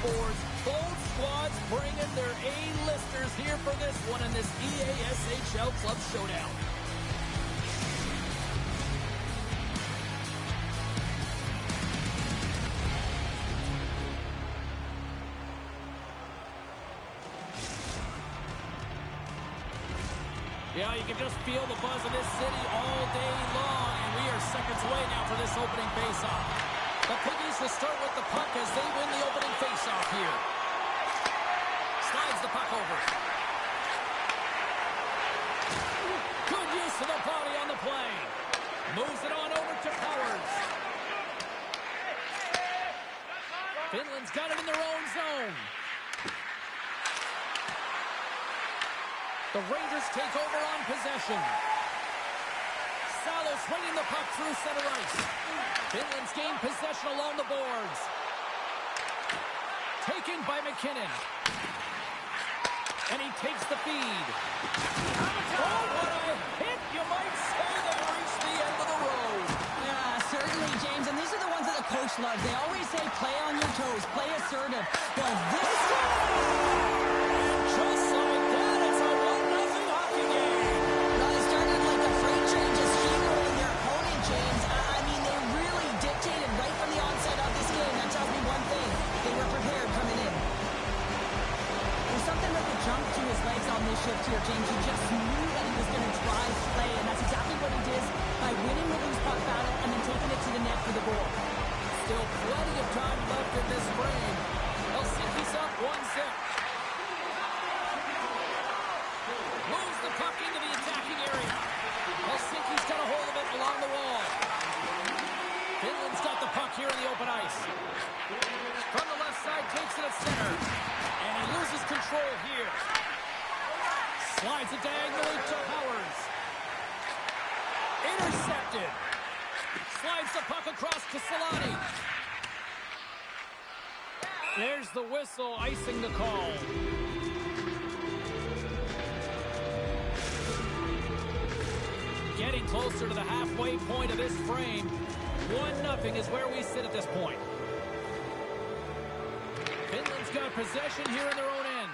boards. Both squads bringing their A-listers here for this one in this EASHL Club Showdown. Yeah, you can just feel the buzz of this city all day long, and we are seconds away now for this opening faceoff. The Piggies will start with the puck as they win the opening faceoff here. Slides the puck over. Good use of the body on the play. Moves it on over to Powers. Finland's got it in their own zone. The Rangers take over on possession. Salo swinging the puck through center ice. Finland's gained possession along the boards. Taken by McKinnon. And he takes the feed. Oh, what a hit! You might say they reached the end of the road. Yeah, certainly, James. And these are the ones that the coach loves. They always say, play on your toes, play assertive. Well, this just like that, it's a 1-0 hockey game. Well, it started like a freight train just steamrolling their opponent, James. I mean, they really dictated right from the onset of this game. That tells me one thing. They were prepared coming in. There's something about the jump to his legs on this shift here, James. He just knew that he was going to drive play, and that's exactly what he did by winning the loose puck battle and then taking it to the net for the goal. Still plenty of time left in this frame. Helsinki's up 1-0. Moves the puck into the attacking area. Helsinki's got a hold of it along the wall. Finland's got the puck here in the open ice. From the left side, takes it at center. And he loses control here. Slides it diagonally to Powers. Intercepted. Slides the puck across to Solani. There's the whistle, icing the call. Getting closer to the halfway point of this frame. 1-0 is where we sit at this point. Finland's got possession here in their own end.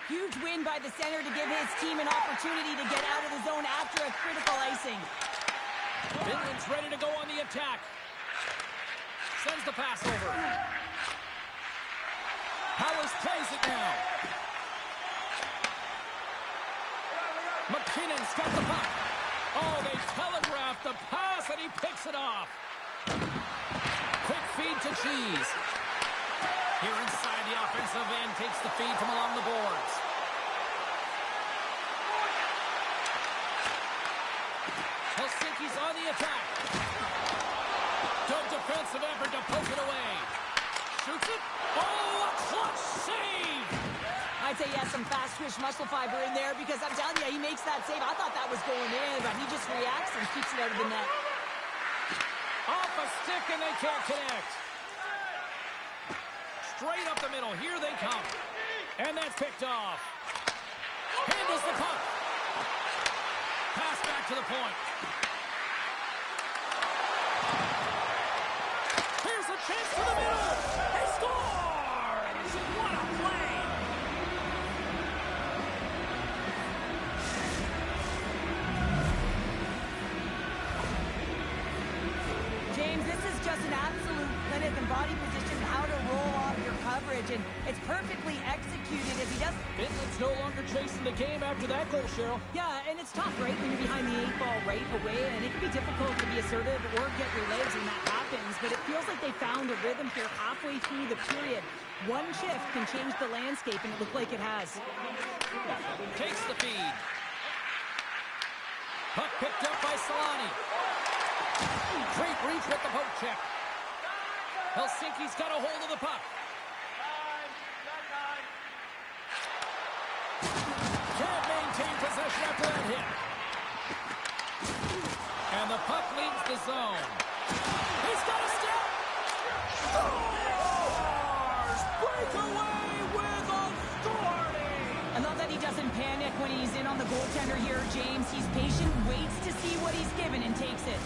Huge win by the center to give his team an opportunity to get out of the zone after a critical icing. Finland's ready to go on the attack. Sends the pass over. Powers plays it now. McKinnon's got the puck. Oh, they telegraphed the pass, and he picks it off. Quick feed to Cheese. Here inside the offensive end, takes the feed from along the boards. Helsinki's on the attack. Good defensive effort to poke it away. Shoots it. Oh, a clutch save! I'd say he has some fast twitch muscle fiber in there because I'm telling you, he makes that save. I thought that was going in, but he just reacts and keeps it out of the net. Off a stick and they can't connect. Straight up the middle. Here they come. And that's picked off. Handles the puck. Pass back to the point. Here's a chance to the middle. He scores! What a play! James, this is just an absolute clinic and body position, how to roll off your coverage, and it's perfectly executed as he does. Finland's no longer chasing the game after that goal, Cheryl. Yeah, and it's tough, right, when you're behind the 8-ball right away, and it can be difficult to be assertive or get your legs when that happens, but it feels like they found a rhythm here halfway through the period. One shift can change the landscape, and it looked like it has. Takes the feed. Puck picked up by Solani. Great reach with the poke check. Helsinki's got a hold of the puck. Can't maintain possession after that hit. And the puck leaves the zone. He's got a step. Scores! Breakaway with authority! I love that he doesn't panic when he's in on the goaltender here, James. He's patient, waits to see what he's given, and takes it.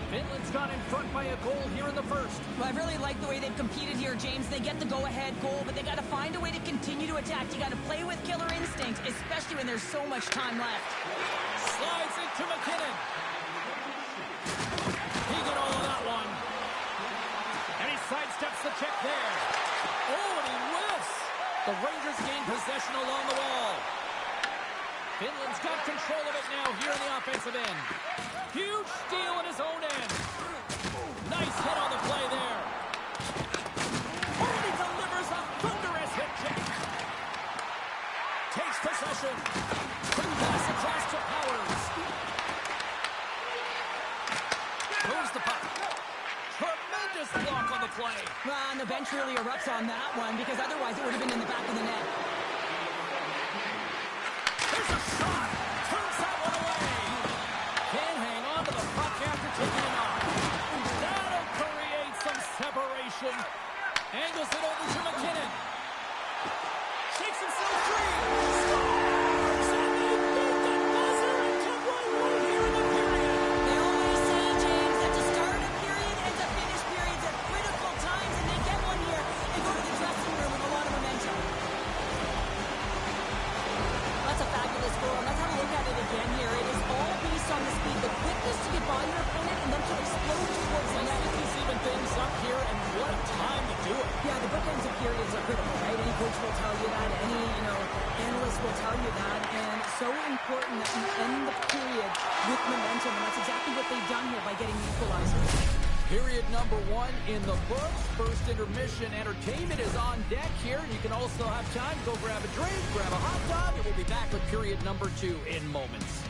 Finland's got got in front by a goal here in the first. Well, I really like the way they've competed here, James. They get the go-ahead goal, but they got to find a way to continue to attack. You got to play with killer instinct, especially when there's so much time left. Slides it to McKinnon. He got all of that one. And he sidesteps the check there. Oh, and he whiffs. The Rangers gain possession along the wall. Finland's got control of it now here in the offensive end. Huge steal in his own end. Nice hit on the play there. Oh, he delivers a thunderous hit check. Takes possession. Quick pass across to Powers. Moves the puck. Tremendous block on the play. Well, and the bench really erupts on that one because otherwise it would have been in the back of the net. There's a shot. Turns that one away. Can't hang on to the puck after taking it off. That'll create some separation. Angles it over to McKinnon. Shakes himself free. Scores! And they beat the buzzer and took one right here in the period. They always say, James, that to start a period and to finish periods at critical times, and they get one here and go to the dressing room with a lot of momentum. That's a fabulous goal, and let's have a look at it again here. It is all based on the speed, the quickness to get by your opponent, and then to explode towards the net. He's even things up here, and what a time to do it. Yeah, the bookends of periods are critical, right? Any coach will tell you that. Any, analyst will tell you that. And so important that you end the period with momentum, and that's exactly what they've done here by getting the equalizer. Period number 1 in the books. First intermission entertainment is on deck here. You can also have time to go grab a drink, grab a hot dog, and we'll be back with period number 2 in moments.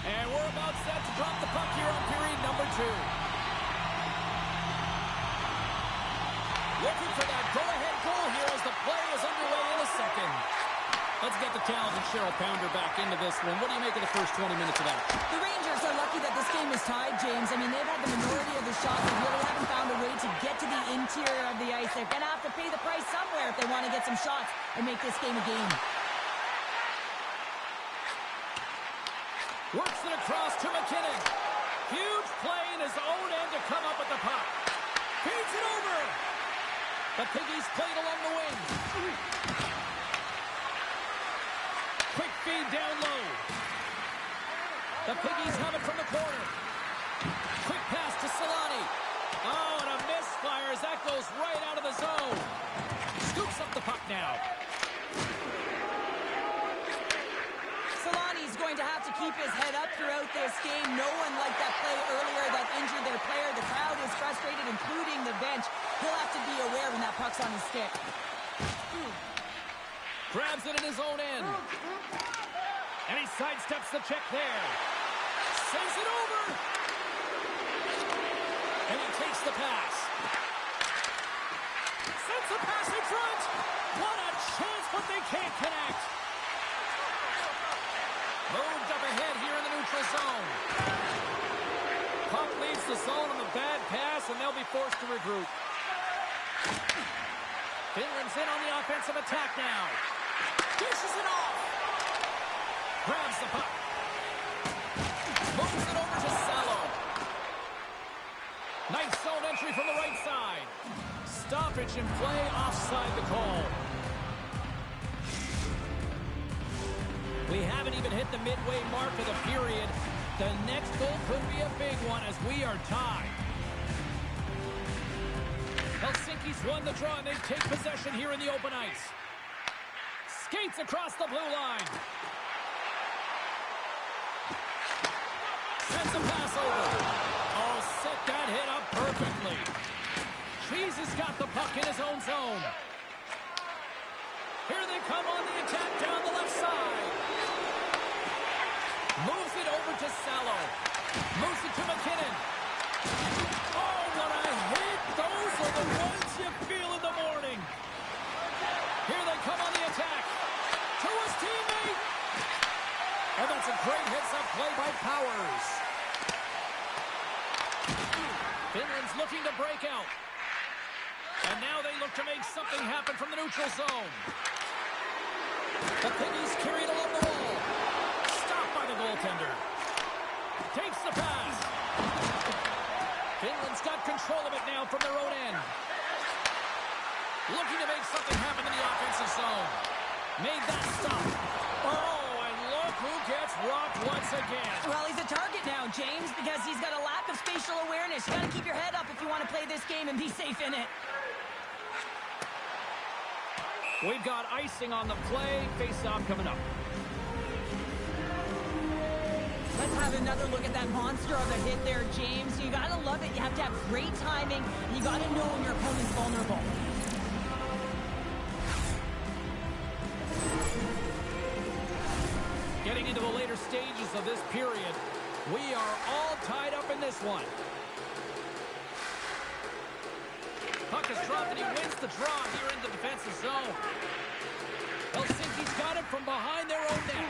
And we're about set to drop the puck here on period number 2. Looking for that go-ahead goal here as the play is underway in a second. Let's get the talented Cheryl Pounder back into this one. What do you make of the first 20 minutes of that? The Rangers are lucky that this game is tied, James. I mean, they've had the minority of the shots. They really haven't found a way to get to the interior of the ice. They're going to have to pay the price somewhere if they want to get some shots and make this game a game. Works it across to McKinnon. Huge play in his own end to come up with the puck. Feeds it over. The Piggies played along the wing. Quick feed down low. The Piggies have it from the corner. Quick pass to Solani. Oh, and a misfire as that goes right out of the zone. Scoops up the puck now. Solani's going to have to keep his head up throughout this game. No one liked that play earlier that injured their player. The crowd is frustrated, including the bench. He'll have to be aware when that puck's on his stick. Grabs it in his own end. And he sidesteps the check there. Sends it over. And he takes the pass. Sends the pass in front. What a chance, but they can't connect. Moved up ahead here in the neutral zone. Puck leaves the zone on the bad pass, and they'll be forced to regroup. Finland's in on the offensive attack now. Dishes it off. Grabs the puck. Moves it over to Salo. Nice zone entry from the right side. Stoppage in play, offside the call. even hit the midway mark of the period. The next goal could be a big one as we are tied. Helsinki's won the draw, and they take possession here in the open ice. Skates across the blue line. Sends a pass over. Oh, set that hit up perfectly. Cheese has got the puck in his own zone. Here they come on the attack down the left side. Moves it over to Salo. Moves it to McKinnon. Oh, what a hit. Those are the ones you feel in the morning. Here they come on the attack. To his teammate. And that's a great hits-up play by Powers. Finland's looking to break out. And now they look to make something happen from the neutral zone. The Piggies carried along the wall. Stopped by the goaltender. Takes the pass. Finland's got control of it now from their own end. Looking to make something happen in the offensive zone. Made that stop. Oh, and look who gets rocked once again. Well, he's a target now, James, because he's got a lack of spatial awareness. You got to keep your head up if you want to play this game and be safe in it. We've got icing on the play. Face-off coming up. Let's have another look at that monster of a hit there, James. You got to love it. You have to have great timing. And you got to know when your opponent's vulnerable. Getting into the later stages of this period, we are all tied up in this one. Puck is dropped and he wins the draw here in the defensive zone. Helsinki's got it from behind their own net.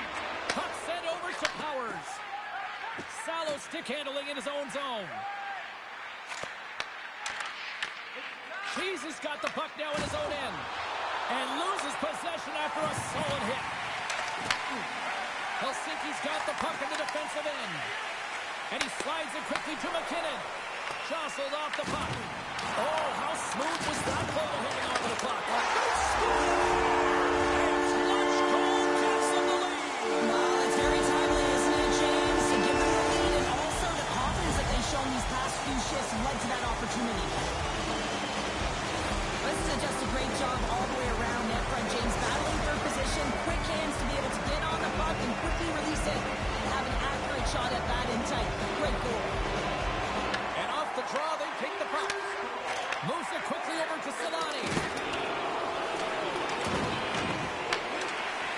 Puck sent over to Powers. Salo stick handling in his own zone. Cheese has got the puck now in his own end. And loses possession after a solid hit. Helsinki's got the puck in the defensive end. And he slides it quickly to McKinnon. Jostled off the puck. Oh, how smooth was that goal hitting onto the puck? It's Lunch goal gets them the lead. Well, it's very timely, isn't it, James? To give them the lead and also the confidence that they've shown these past few shifts led to that opportunity. This is just a great job all the way around net front, James. Battling for position, quick hands to be able to get on the puck and quickly release it and have an accurate shot at that in tight. Great goal. And off the draw, they take the puck. Moves it quickly over to Solani.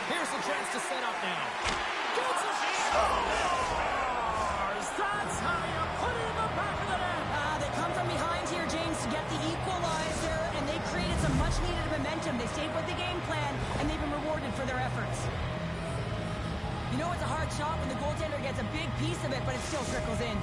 Here's a chance to set up now. Gets a scores! That's how you put it in the back of the net. They come from behind here, James, to get the equalizer, and they created some much-needed momentum. They stayed with the game plan, and they've been rewarded for their efforts. You know it's a hard shot when the goaltender gets a big piece of it, but it still trickles in.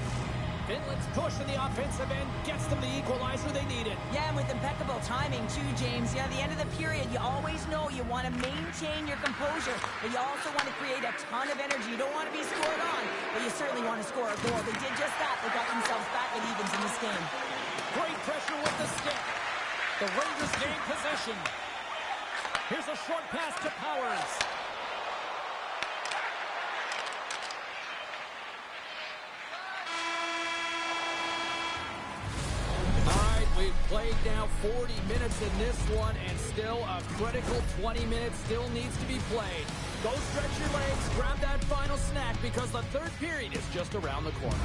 Finland's push in the offensive end gets them the equalizer they needed. Yeah, and with impeccable timing, too, James. Yeah, at the end of the period, you always know you want to maintain your composure, but you also want to create a ton of energy. You don't want to be scored on, but you certainly want to score a goal. They did just that. They got themselves back at evens in this game. Great pressure with the stick. The Rangers gain possession. Here's a short pass to Powers. We've played now 40 minutes in this one, and still a critical 20 minutes still needs to be played. Go stretch your legs, grab that final snack, because the third period is just around the corner.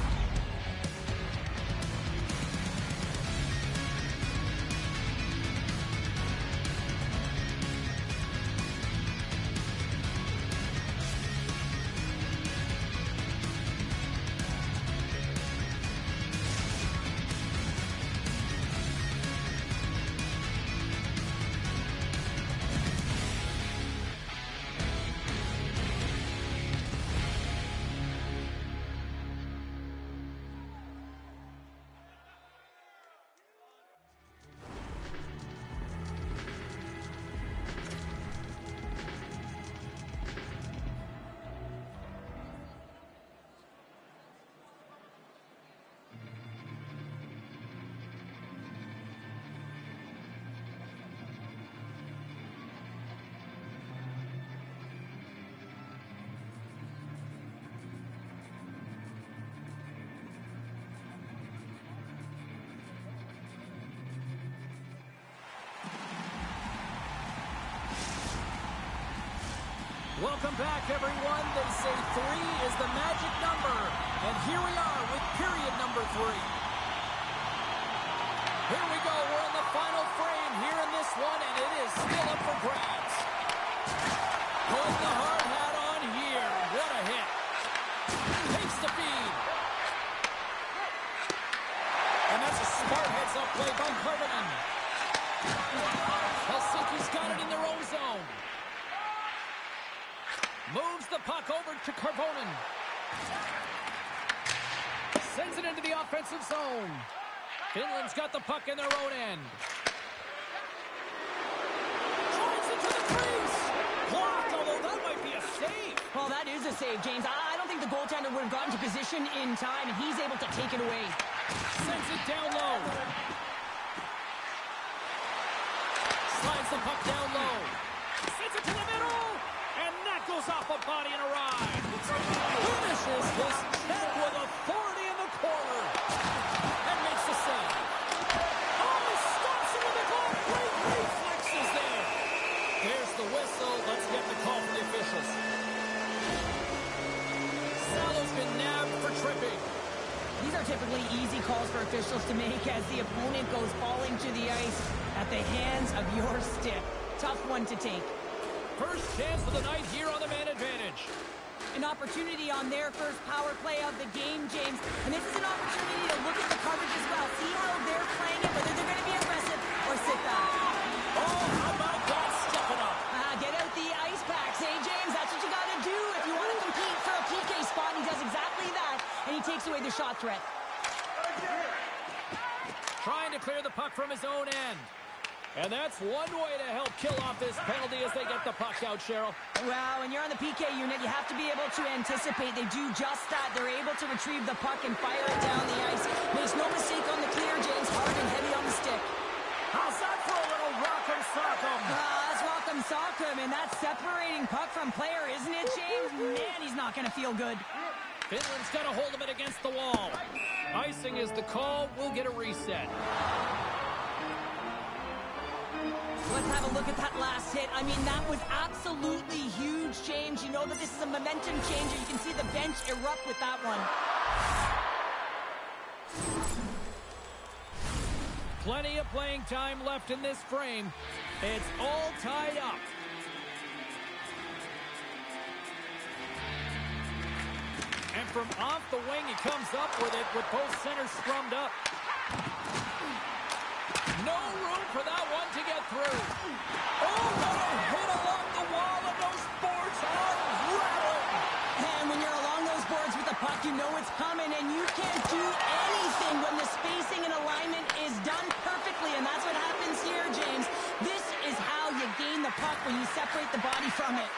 Welcome back, everyone. They say 3 is the magic number. And here we are with period number 3. Here we go. We're in the final frame here in this one, and it is still up for grabs. Put the hard hat on here. What a hit. Takes the feed. And that's a smart heads-up play by Karvonen. Helsinki's got it in their own zone. Moves the puck over to Karvonen. Sends it into the offensive zone. Finland's got the puck in their own end. Drives it to the crease. Blocked, although that might be a save. Well, that is a save, James. I don't think the goaltender would have gotten to position in time, and he's able to take it away. Sends it down low. Slides the puck down low. Sends it to the middle. And that goes off a body and a ride. Finishes this check with authority in the corner. And makes the save. Oh, he stops it with the glove. Great reflexes there. There's the whistle. Let's get the call from the officials. Salo's been nabbed for tripping. These are typically easy calls for officials to make as the opponent goes falling to the ice at the hands of your stick. Tough one to take. First chance of the night here on the man advantage. An opportunity on their first power play of the game, James. And this is an opportunity to look at the coverage as well. See how they're playing it, whether they're going to be aggressive or sit back. Oh, how about that stepping up? Get out the ice packs. Hey, James, that's what you got to do if you want to compete for a PK spot. He does exactly that, and he takes away the shot threat. Trying to clear the puck from his own end. And that's one way to help kill off this penalty as they get the puck out, Cheryl. Well, when you're on the PK unit, you have to be able to anticipate. They do just that. They're able to retrieve the puck and fire it down the ice. Makes no mistake on the clear, James. Hard and heavy on the stick. How's that for a little rock'em sock'em? That's rock'em sock'em, and that's separating puck from player, isn't it, James? Man, he's not going to feel good. Finland's got a hold of it against the wall. Icing is the call. We'll get a reset. Let's have a look at that last hit. I mean, that was absolutely huge, James. You know that this is a momentum changer. You can see the bench erupt with that one. Plenty of playing time left in this frame. It's all tied up. And from off the wing, he comes up with it with both centers scrummed up. No room for that one to get through. Oh, what a hit along the wall, and those boards are rattling. And when you're along those boards with the puck, you know it's coming, and you can't do anything when the spacing and alignment is done perfectly, and that's what happens here, James. This is how you gain the puck when you separate the body from it.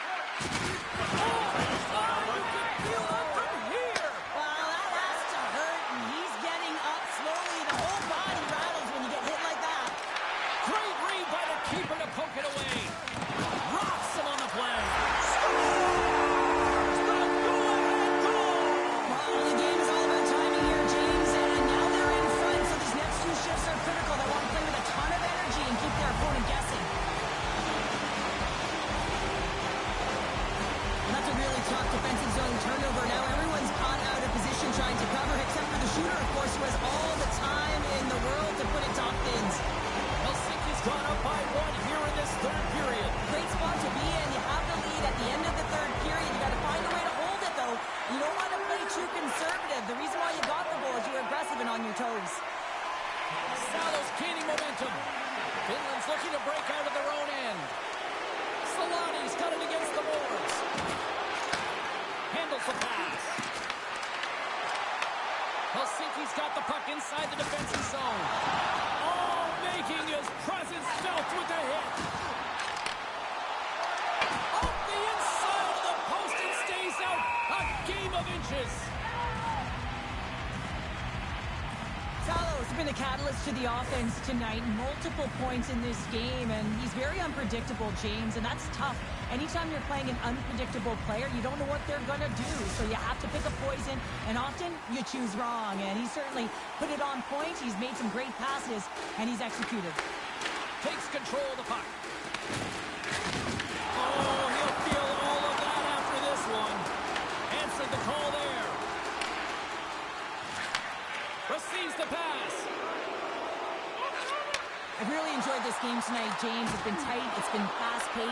Oh, you can feel it from here. Well, that has to hurt, and he's getting up slowly. The whole body rattles when you get hit like that. Great read by the keeper to poke it away. Rocks him on the play. Well, the game is all about timing here, James, and now they're in front, so these next two shifts are critical. They want to play with a ton of energy and keep their opponent guessing. That's a really tough defensive zone turnover. Now everyone's caught out of position trying to cover, except for the shooter, of course, who has all the time in the world to put it top bins. Helsinki's gone up by 1 here in this third period. Great spot to be in. You have the lead at the end of the third period. You got to find a way to hold it, though. You don't want to play too conservative. The reason why you got the goal is you were aggressive and on your toes. Salo's gaining momentum. Finland's looking to break out of their own end. Solani's got it against the boards. Handles the pass. Helsinki's got the puck inside the defensive zone. Oh, making his presence felt with the hit. Up the inside of the post and stays out. A game of inches. Salo's been a catalyst to the offense tonight. Multiple points in this game, and he's very unpredictable, James, and that's tough. Anytime you're playing an unpredictable player, you don't know what they're going to do, so you have to pick a poison, and often you choose wrong, and he certainly put it on point. He's made some great passes, and he's executed. Takes control of the puck. Oh, he'll feel all of that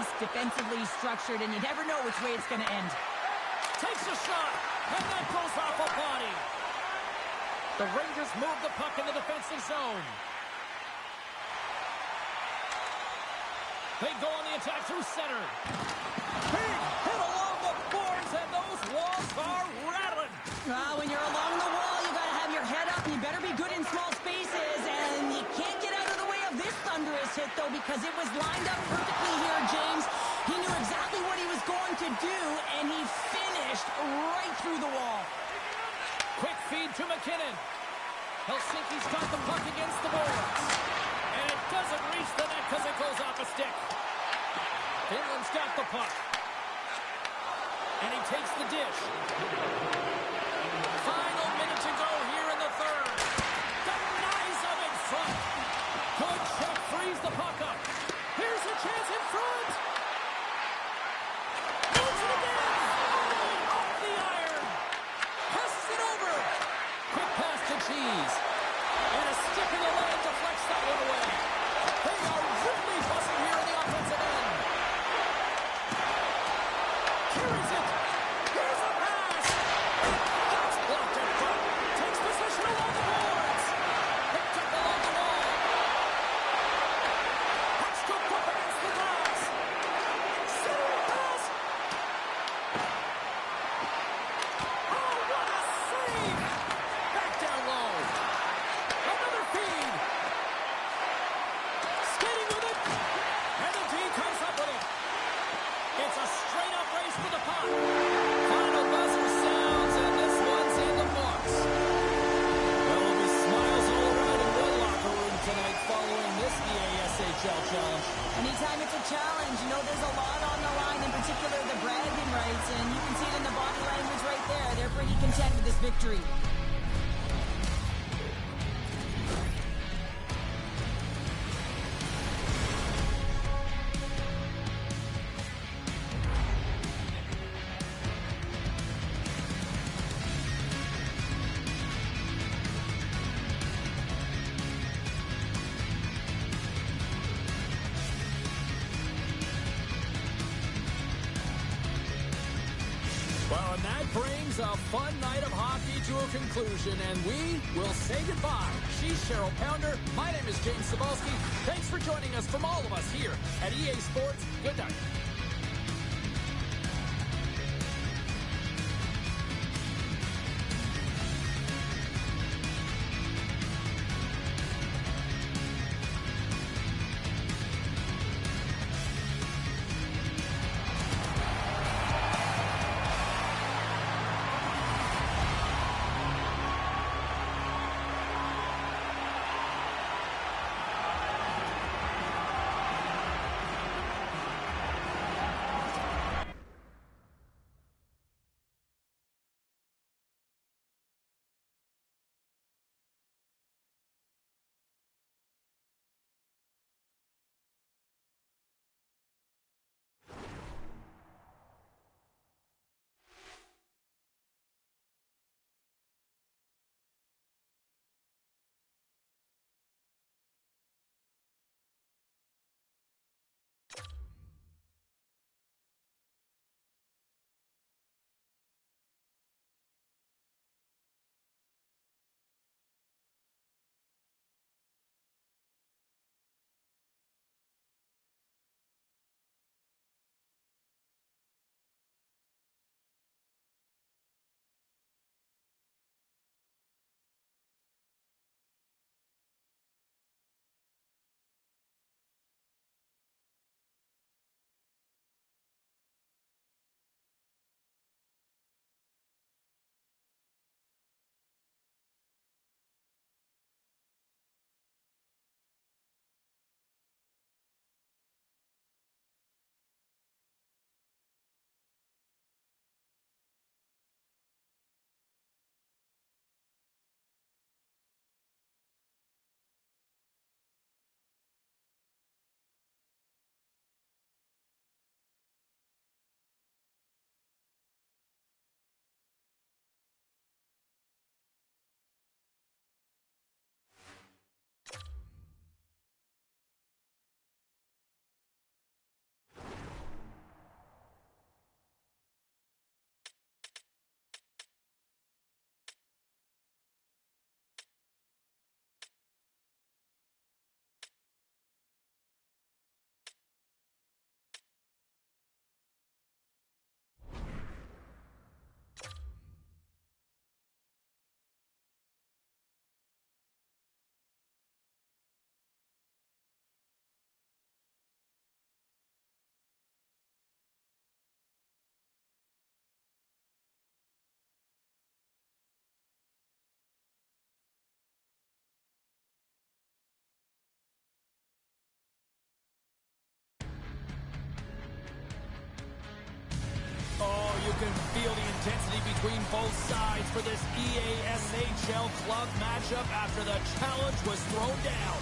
nice, defensively structured, and you never know which way it's going to end. Takes a shot, and that goes off a body. The Rangers move the puck in the defensive zone. They go on the attack through center. Big hit along the boards, and those walls are rattling. When you're along the wall, you got to have your head up, and you better be good in small spaces, and you can't get out of the way of this thunderous hit, though, because it was lined up perfectly here, James. He knew exactly what he was going to do, and he finished right through the wall. Quick feed to McKinnon. Helsinki's got the puck against the boards. And it doesn't reach the net because it goes off a stick. Finland's got the puck. And he takes the dish. Final minute to go here in the third. Denies him in front. Good check, frees the puck up. Here's a chance in front. Moves it again. Off the iron. Passes it over. Quick pass to Cheese. And a stick in the leg deflects that one away. They are really buzzing here in the offensive end. Carries it. Here's a pass. That's blocked in front. Takes possession along the boards. Picked up along the wall. That's scooped up against the glass. Center pass. Oh, what a save. Back down low. Another feed. Skating with it. And the D comes up with it. It's a straight-up race for the puck. Final buzzer sounds, and this one's in the books. There will be smiles all around in the locker room tonight following this EASHL challenge. Anytime it's a challenge, you know there's a lot on the line, in particular the bragging rights, and you can see it in the body language right there. They're pretty content with this victory. Well, and that brings a fun night of hockey to a conclusion, and we will say goodbye. She's Cheryl Pounder. My name is James Cebulski. Thanks for joining us from all of us here at EA Sports. Good night. can feel the intensity between both sides for this EASHL club matchup after the challenge was thrown down.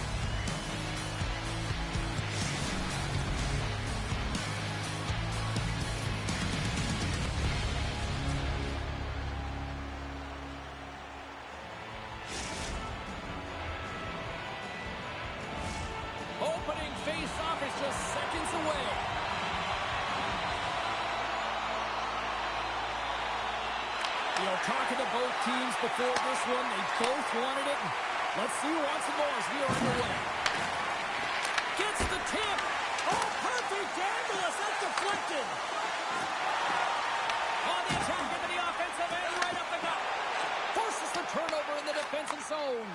Opening face-off is just seconds away. You know, talking to both teams before this one, they both wanted it. Let's see who wants it more as we are underway. Gets the tip. Oh, perfect angle as that's deflected. On the attack into the offensive end, right up the gut. Forces the turnover in the defensive zone.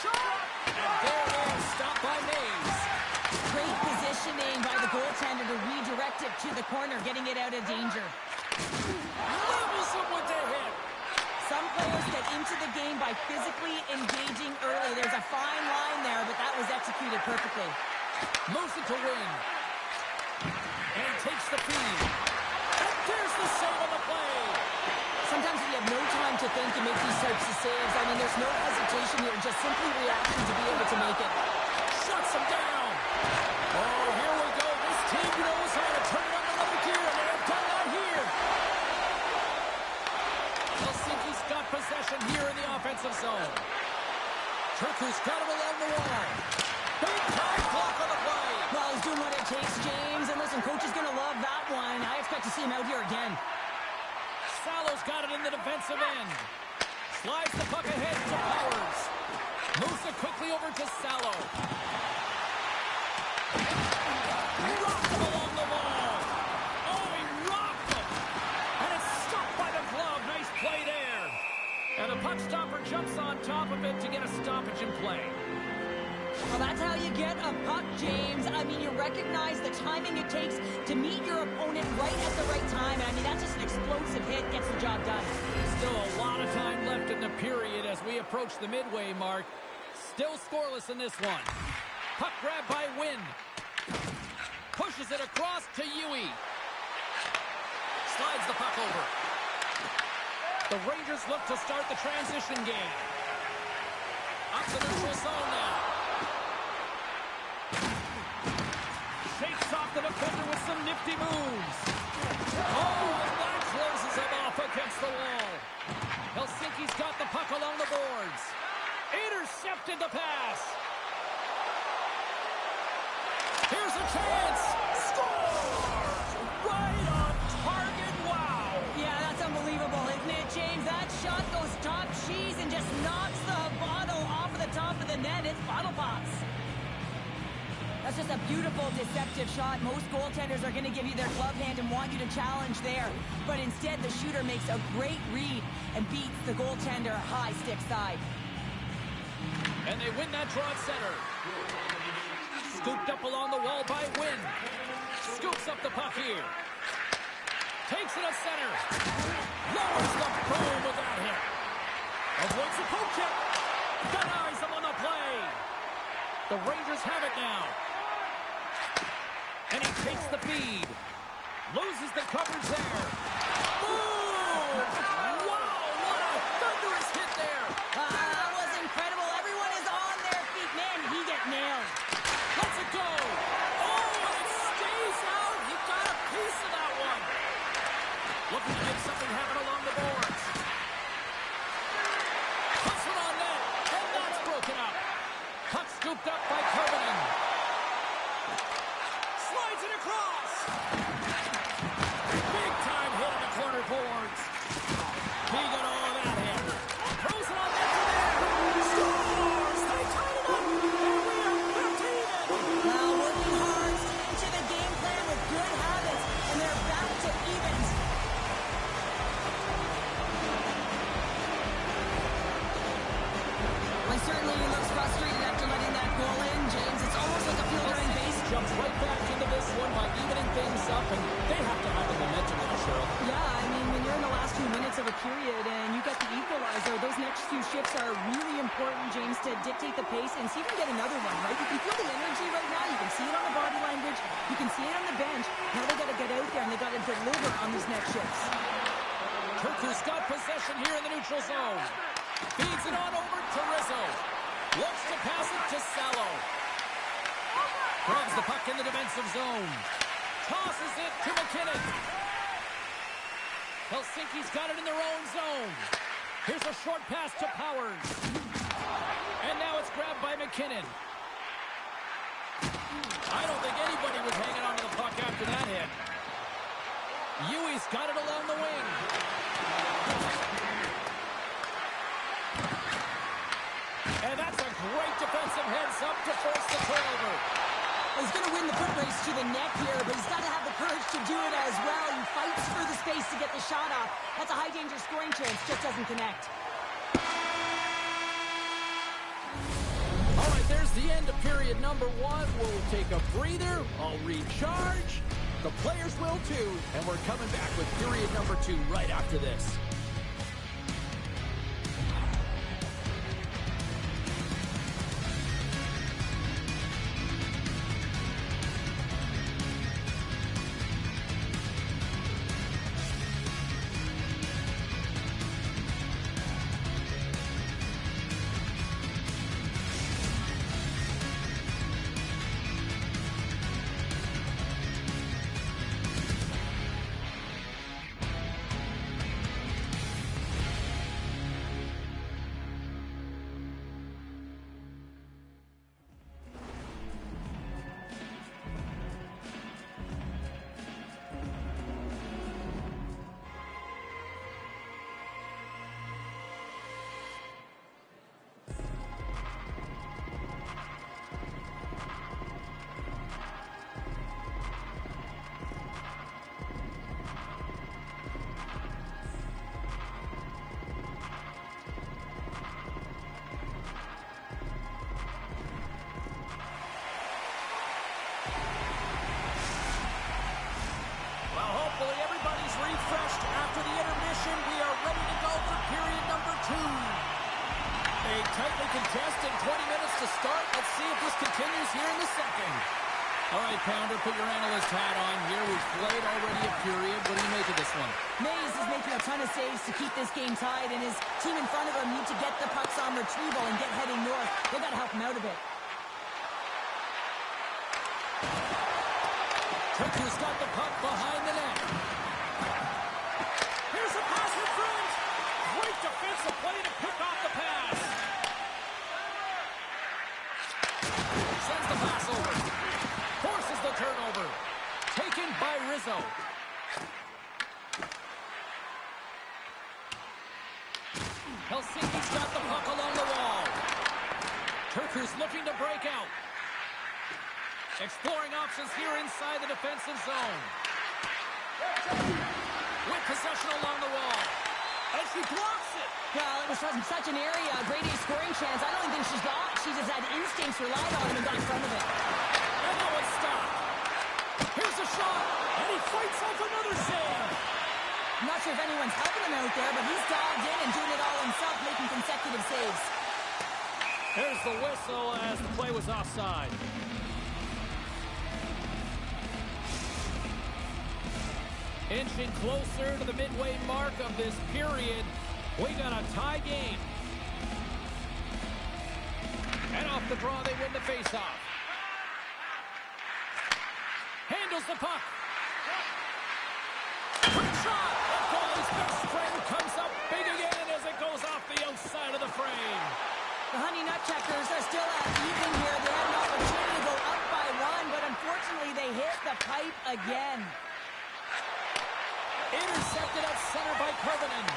Shot! And there it is, stopped by Mays. Great positioning by the goaltender to redirect it to the corner, getting it out of danger. Levels him with the hit. Some players get into the game by physically engaging early. There's a fine line there, but that was executed perfectly. Moves it to win. And takes the feed. And there's the save on the play. Sometimes if you have no time to think and make these types of saves, I mean, there's no hesitation here, just simply reaction to be able to make it. Shuts him down. Oh, here we go. This team knows how to turn it up another gear, and they have done that here. Helsinki's got possession here in the offensive zone. Turku's got him along the wall. Big time block on the play. Well, he's doing what it takes, James. And listen, coach is going to love that one. I expect to see him out here again. Salo's got it in the defensive end. Slides the puck ahead to Powers. Moves it quickly over to Salo. Rocked him along the wall. Oh, he rocked him. And it's stopped by the glove. Nice play there. And the puck stopper jumps on top of it to get a stoppage in play. Well, that's how you get a puck, James. I mean, you recognize the timing it takes to meet your opponent right at the right time. And I mean, that's just an explosive hit, gets the job done. Still a lot of time left in the period as we approach the midway mark. Still scoreless in this one. Puck grab by Wynn. Pushes it across to Yui. Slides the puck over. The Rangers look to start the transition game. Up the neutral zone now. Shakes off the defender with some nifty moves. Oh, and that closes him off against the wall. Helsinki's got the puck along the boards. Intercepted the pass. Here's a chance. Scores! Right on target. Wow. Yeah, that's unbelievable, isn't it, James? That shot goes top cheese and just knocks the bottle off of the top of the net. It's bottle pops. That's just a beautiful, deceptive shot. Most goaltenders are going to give you their glove hand and want you to challenge there. But instead, the shooter makes a great read and beats the goaltender high stick side. And they win that draw at center. Scooped up along the wall by Wynn. Scoops up the puck here. Takes it at center. Lowers the boom with that hit. Avoids the poke check. Denies them on the play. The Rangers have it now. And he takes the feed. Loses the coverage there. Boom! Wow, what a thunderous hit there. That was incredible. Everyone is on their feet. Man, he get nailed. Let's it go. Oh, and it stays out. He got a piece of that one. Looking to make something happen along the boards. Puts it on net. And that's broken up. Puck scooped up by Koivunen. Slides it across. Big time hit in the corner boards. He got all of that hit. Throws it on net to there. Scores! They tied it up. And we are back to even. Well, working hard, sticking to the game plan with good habits, and they're back to evens. Well, certainly he looks frustrated after letting that goal in, James. It's almost like a fielder in base. Jumps right back into this one by evening things up, and they have to have the momentum now, Cheryl. Yeah, I mean, when you're in the last few minutes of a period and you get the equalizer, those next few shifts are really important, James, to dictate the pace and see if you can get another one, right? You can feel the energy right now. You can see it on the body language. You can see it on the bench. Now they got to get out there, and they got to deliver on these next shifts. Turku's got possession here in the neutral zone. Feeds it on over to Rizzo. Looks to pass it to Salo. Grabs the puck in the defensive zone. Tosses it to McKinnon. Helsinki's got it in their own zone. Here's a short pass to Powers. And now it's grabbed by McKinnon. I don't think anybody was hanging on to the puck after that hit. Huey's got it along the wing. And that's a great defensive heads-up to force the turnover. He's going to win the foot race to the net here, but he's got to have the courage to do it as well. He fights for the space to get the shot off. That's a high-danger scoring chance, just doesn't connect. All right, there's the end of period number 1. We'll take a breather. I'll recharge. The players will too. And we're coming back with period number 2 right after this. Refreshed after the intermission. We are ready to go for period number 2. A tightly contested 20 minutes to start. Let's see if this continues here in the second. All right, Pounder, put your analyst hat on here. We've played already a period. What do you make of this one? Mays is making a ton of saves to keep this game tied, and his team in front of him need to get the pucks on retrieval and get heading north. They've got to help him out a bit. Turku's got the puck behind the net. Here's a pass in front. Great defensive play to pick off the pass. Sends the pass over. Forces the turnover. Taken by Rizzo. Helsinki's got the puck along the wall. Turku's looking to break out. Exploring options here inside the defensive zone. With possession along the wall. And she blocks it. Well, it was from such an area, a great A scoring chance. I don't even think she's got. She just had instincts, relied on him, and got in front of it. And now it's stopped. Here's a shot. And he fights off another save. I'm not sure if anyone's helping him out there, but he's dogged in and doing it all himself, making consecutive saves. There's the whistle as the play was offside. Inching closer to the midway mark of this period. We got a tie game. And off the draw, they win the faceoff. Handles the puck. Quick shot. The goalie's best friend comes up big again as it goes off the outside of the frame. The Honey Nut Checkers are still at even here. They had an opportunity to go up by 1, but unfortunately they hit the pipe again. Intercepted at center by Karvinen.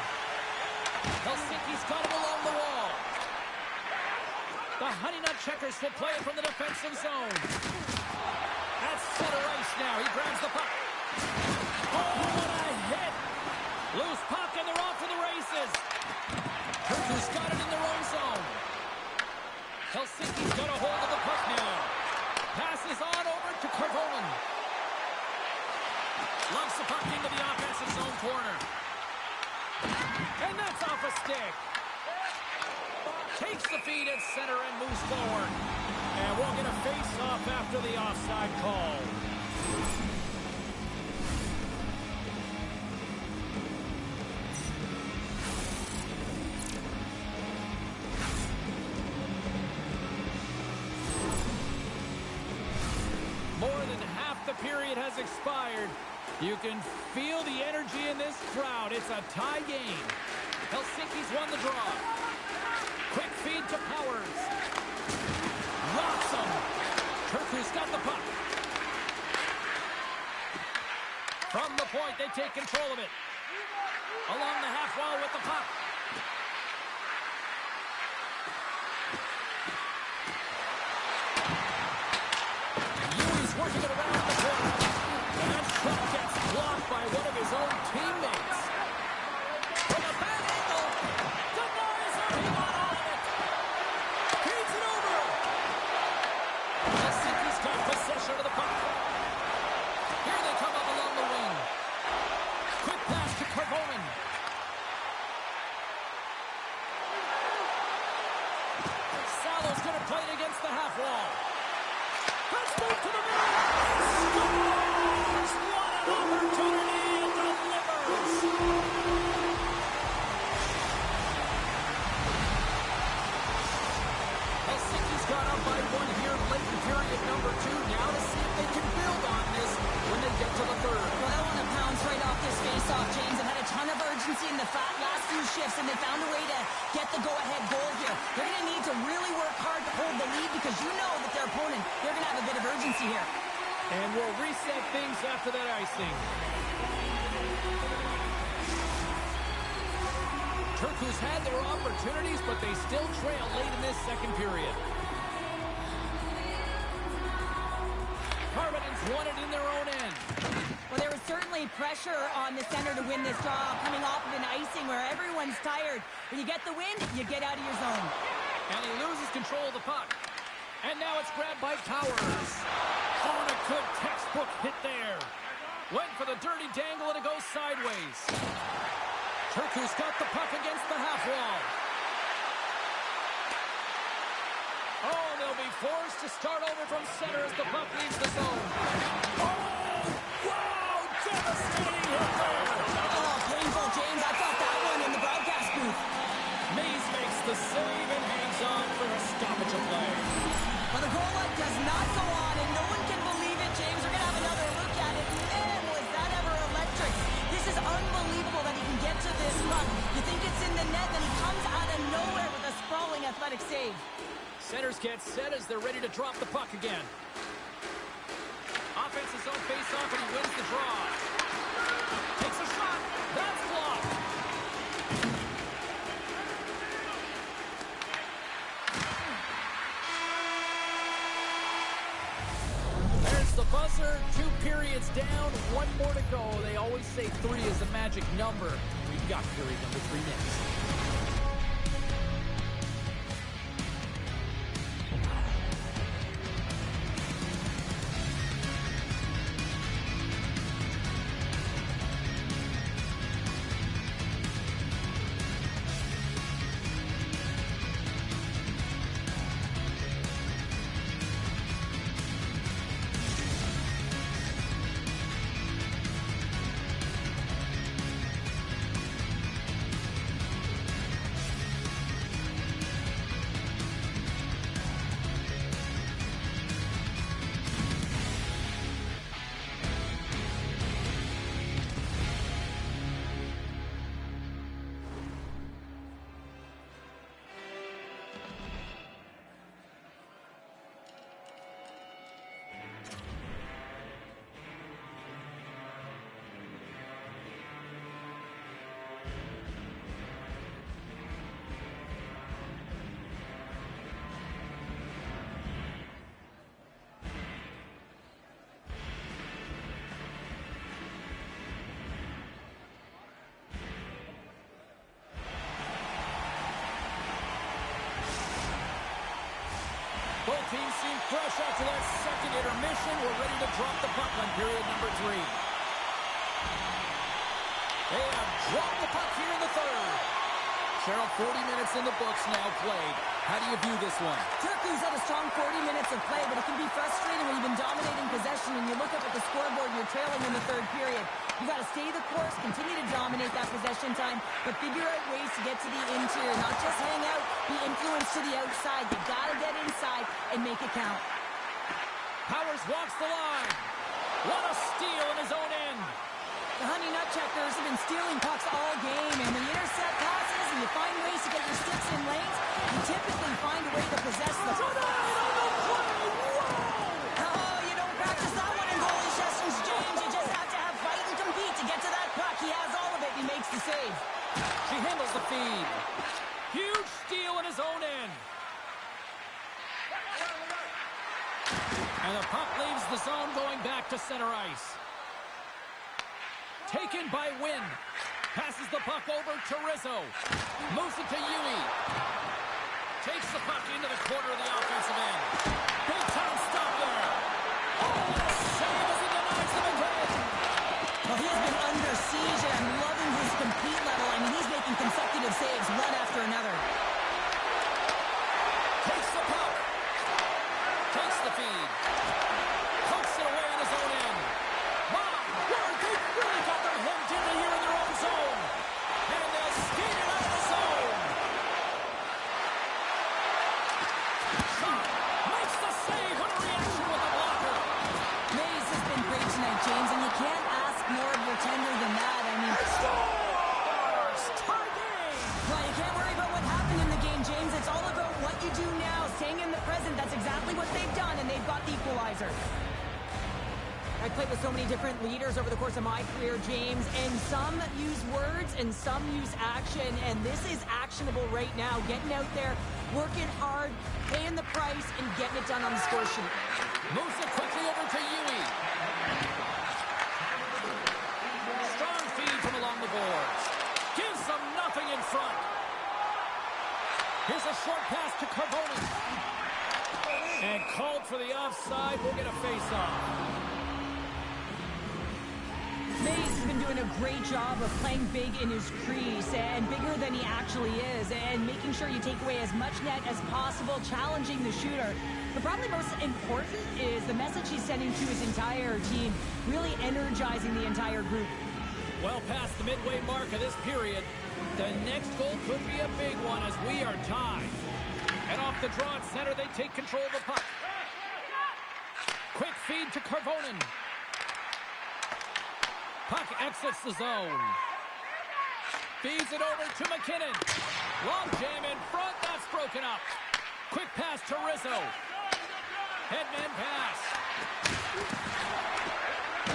Helsinki's got it along the wall. The Honey Nut Checkers will play it from the defensive zone. At center ice now. He grabs the puck. Oh, what a hit! Loose puck, and they're off to the races. Turku's got it in their own zone. Helsinki's got a hold of the puck now. Passes on over to Karvinen. Lumps the puck into the offensive zone corner. And that's off a stick. Takes the feed at center and moves forward. And we'll get a face-off after the offside call. the period has expired. You can feel the energy in this crowd. It's a tie game. Helsinki's won the draw. Quick feed to Powers. Rocks him. Turku's got the puck. From the point, they take control of it. Along the half wall with the puck. Yui's working it around the corner. And that shot gets blocked by one of his own teammates. From a bad angle. Denies him. He got all of it. Feeds it over. Helsinki's got possession of the puck. Here they come up along the wing. Quick pass to Karvonen. Salo's going to play it against the half wall. Let's move to the middle. Scores! What an opportunity and delivers. Helsinki's got up by one here late in period number 2. Now to see if they can build on this when they get to the third. Well, they want to pounce right off this face-off, James. They've had a ton of urgency in the last few shifts, and they found a way to get the go-ahead goal here. They're going to need to really work hard to hold the lead because you know that their opponent, they're going to have a bit of urgency here. And we'll reset things after that icing. Turku's had their opportunities, but they still trail late in this second period. Karvinen's won it in their own end. Well, there was certainly pressure on the center to win this draw, coming off of an icing where everyone's tired. When you get the win, you get out of your zone. And he loses control of the puck. And now it's grabbed by Powers. Oh, and a good textbook hit there. Went for the dirty dangle, and it goes sideways. Turku's got the puck against the half wall. Oh, they'll be forced to start over from center as the puck leaves the zone. Oh, wow, devastating hit there. Oh, painful, James. I thought that one in the broadcast booth. Mays makes the save and hangs on for a stoppage of play. Well, the goal line does not go on, and no one can believe it, James. We're going to have another look at it. Man, was that ever electric. This is unbelievable that he can get to this puck. You think it's in the net, then he comes out of nowhere with a sprawling athletic save. Centers get set as they're ready to drop the puck again. Offense's own face-off, and he wins the draw. Takes a shot. That's blocked. There's the buzzer. 2 periods down. 1 more to go. They always say 3 is the magic number. We've got period number 3 next. Both teams seem fresh after that second intermission. We're ready to drop the puck on period number 3. They have dropped the puck here in the third. Cheryl, 40 minutes in the books now played. How do you view this one? Turku's had a strong 40 minutes of play, but it can be frustrating when you've been dominating possession and you look up at the scoreboard and you're trailing in the third period. You've got to stay the course, continue to dominate that possession time, but figure out ways to get to the interior, not just hang out, be influenced to the outside. You got to get inside and make it count. Powers walks the line. What a steal in his own end. The Honey Nut Checkers have been stealing pucks all game, and when you intercept passes and you find ways to get your sticks in lanes, you typically find a way to possess the puck. Oh, you don't practice that one in goalie sessions, James. You just have to have fight and compete to get to that puck. He has all of it. He makes the save. She handles the feed. Huge steal in his own end. And the puck leaves the zone going back to center ice. Taken by Wynn. Passes the puck over to Rizzo. Moves it to Yui. Takes the puck into the corner of the offensive end. Big time stop there. Oh, what a save as he denies the McKinnon. Well, he's been under siege, and I'm loving his compete level. I mean, he's making consecutive saves one after another. Takes the puck. Takes the feed. Puts it away in his own end. Wow, they really got them hemmed in here in their own zone. And they'll skate it out of the zone. Shot. Makes the save. What a reaction with the blocker. Mays has been great tonight, James, and you can't ask more of your tender than that. I mean, Scores! Tie game. well, you can't worry about what happened in the game, James. It's all about what you do now, staying in the present. That's exactly what they've done, and they've got the equalizer. I've played with so many different leaders over the course of my career, James, and some use words and some use action, and this is actionable right now. Getting out there, working hard, paying the price, and getting it done on the score sheet. Moves it quickly over to Yui. Strong feed from along the boards. Gives them nothing in front. Here's a short pass to Carboni. And called for the offside. We'll get a face-off. Mays has been doing a great job of playing big in his crease and bigger than he actually is, and making sure you take away as much net as possible, challenging the shooter. But probably most important is the message he's sending to his entire team, really energizing the entire group. Well past the midway mark of this period, the next goal could be a big one as we are tied. And off the draw at center, they take control of the puck. Quick feed to Karvonen. Puck exits the zone. Feeds it over to McKinnon. Long jam in front. That's broken up. Quick pass to Rizzo. Headman pass.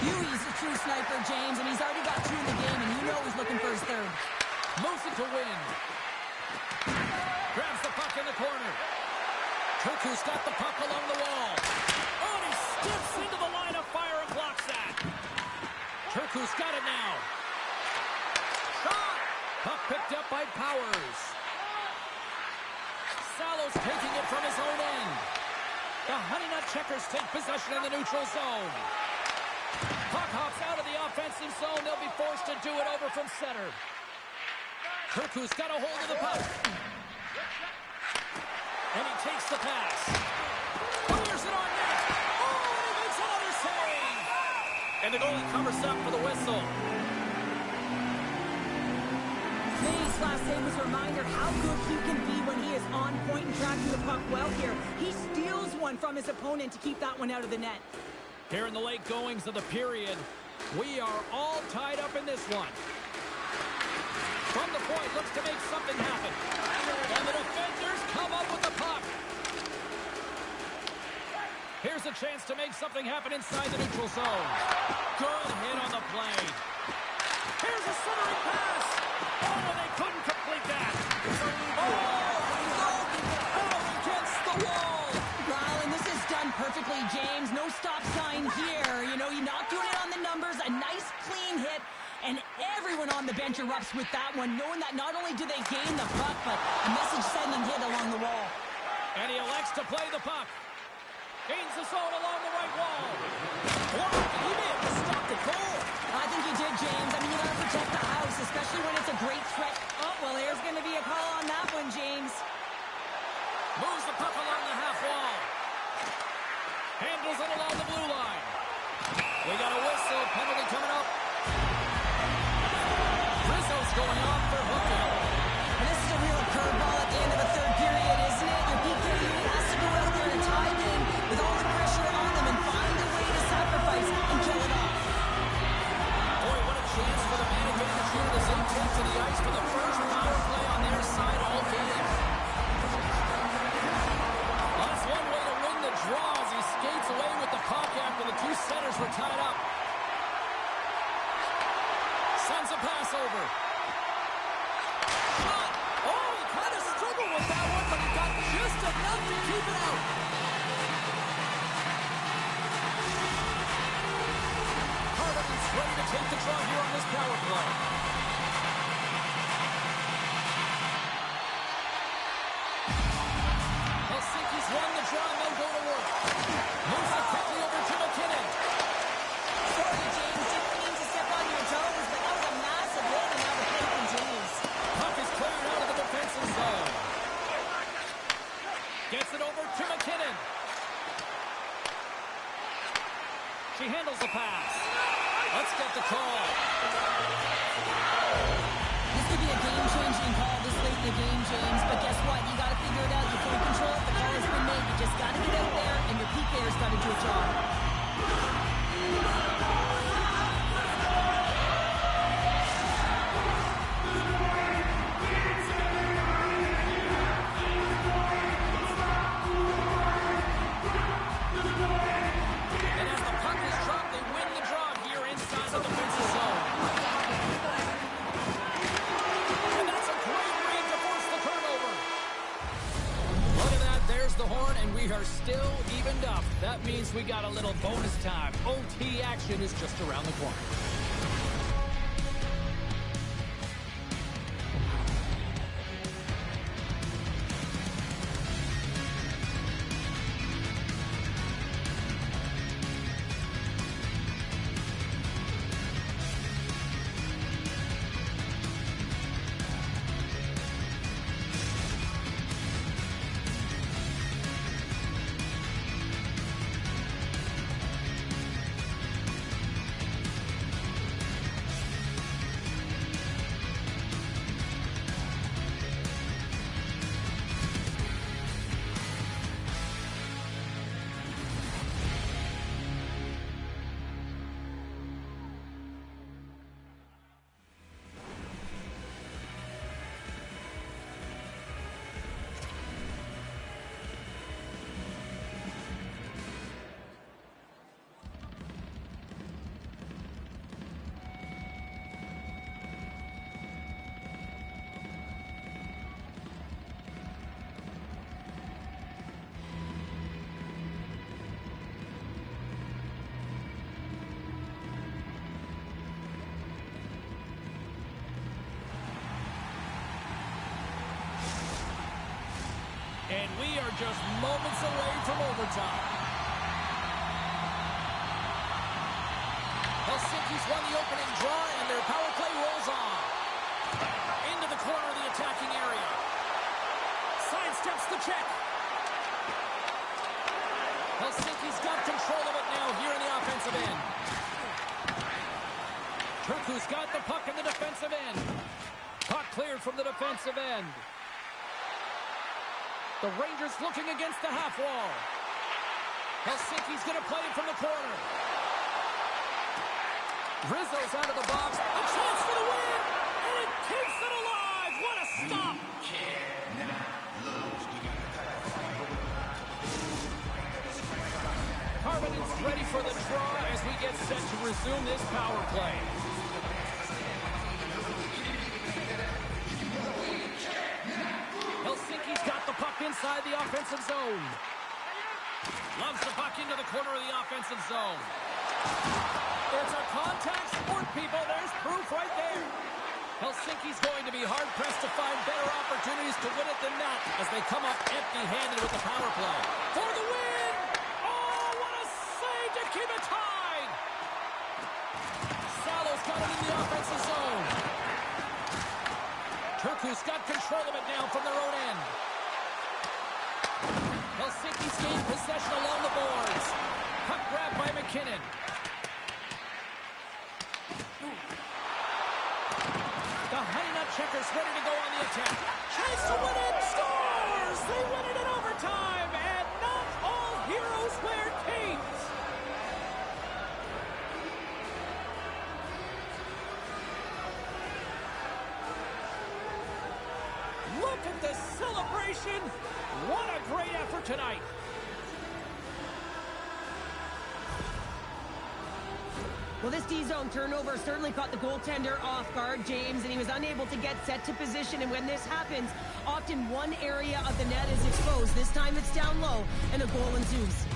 Yui's a true sniper, James, and he's already got two in the game, and you know he's looking for his third. Moves it to Wynn. Grabs the puck in the corner. Turku's got the puck along the wall. Oh, and he skips into the line of fire and blocks that. Turku's got it now. Shot! Puck picked up by Powers. Salo's taking it from his own end. The Honey Nut Checkers take possession in the neutral zone. Puck hops out of the offensive zone. They'll be forced to do it over from center. Turku's got a hold of the puck. And he takes the pass. Fires it on net. Oh, and he makes another save. And the goalie covers up for the whistle. Mays' last save was a reminder how good he can be when he is on point and tracking the puck well here. He steals one from his opponent to keep that one out of the net. Here in the late goings of the period, we are all tied up in this one. From the point, looks to make something happen. And the defenders come up with the puck. Here's a chance to make something happen inside the neutral zone. Good hit on the play. Here's a centering pass. Oh, they couldn't complete that. Oh, against the wall. Well, and this is done perfectly, James. No stop sign here. You know, you're not doing it on the numbers. A nice, clean hit. And everyone on the bench erupts with that one, knowing that not only do they gain the puck, but a message-sending hit along the wall. And he elects to play the puck. Gains the zone along the right wall. Blocked. He may have stopped the goal. I think he did, James. I mean, you got to protect the house, especially when it's a great threat. Oh, well, there's going to be a call on that one, James. Moves the puck along the half wall. Handles it along the blue line. We got a whistle. Penalty coming up. Rizzo's going on for hooking. And this is a real curveball at the end of the third period, isn't it? Your PKU has to go out there and tie in with all the pressure on them and find a way to sacrifice and get Sends a pass over. Shot. Oh, he kind of struggled with that one, but he got just enough to keep it out. Harden's ready to take the draw here on this power play. Helsinki's won the draw and they'll go to work. Moves it quickly over to McKinnon. Sorry, James, didn't mean to step on your toes, but that was a massive hit, and now the play continues. Puck is cleared out of the defensive zone. Gets it over to McKinnon. She handles the pass. Let's get the call. This could be a game-changing call this late in the game, James, but guess what? You got to figure it out. You can't control it. The call has been made. You just got to get out there, and your PK's got to do a job. And as the puck is dropped, they win the draw here inside the defensive zone. And that's a great read to force the turnover. Look at that. There's the horn, and we are still evened up. That means we got a little bonus time. OT action is just around the corner. And we are just moments away from overtime. Helsinki's won the opening draw, and their power play rolls on. Into the corner of the attacking area. Sidesteps the check. Helsinki's got control of it now here in the offensive end. Turku's got the puck in the defensive end. Puck cleared from the defensive end. The Rangers looking against the half wall. Helsinki's going to play it from the corner. Rizzo's out of the box. A chance for the win! And it keeps it alive! What a stop! Harden's ready for the draw as we get set to resume this power play. Helsinki's got the puck inside the offensive zone. Loves the puck into the corner of the offensive zone. It's a contact sport, people. There's proof right there. Helsinki's going to be hard-pressed to find better opportunities to win it than that as they come up empty-handed with the power play. For the win! Oh, what a save to keep it tied! Salo's got it in the offensive zone. Turku's got control of it now from their own end. Helsinki's gained possession along the boards. Puck grab by McKinnon. The Honey Nut Checkers ready to go on the attack. Chance to win it. Scores! They win it in overtime. And not all heroes wear capes. Look at the celebration. What a great effort tonight. Well, this D-zone turnover certainly caught the goaltender off guard, James, and he was unable to get set to position. And when this happens, often one area of the net is exposed. This time it's down low, and a goal ensues.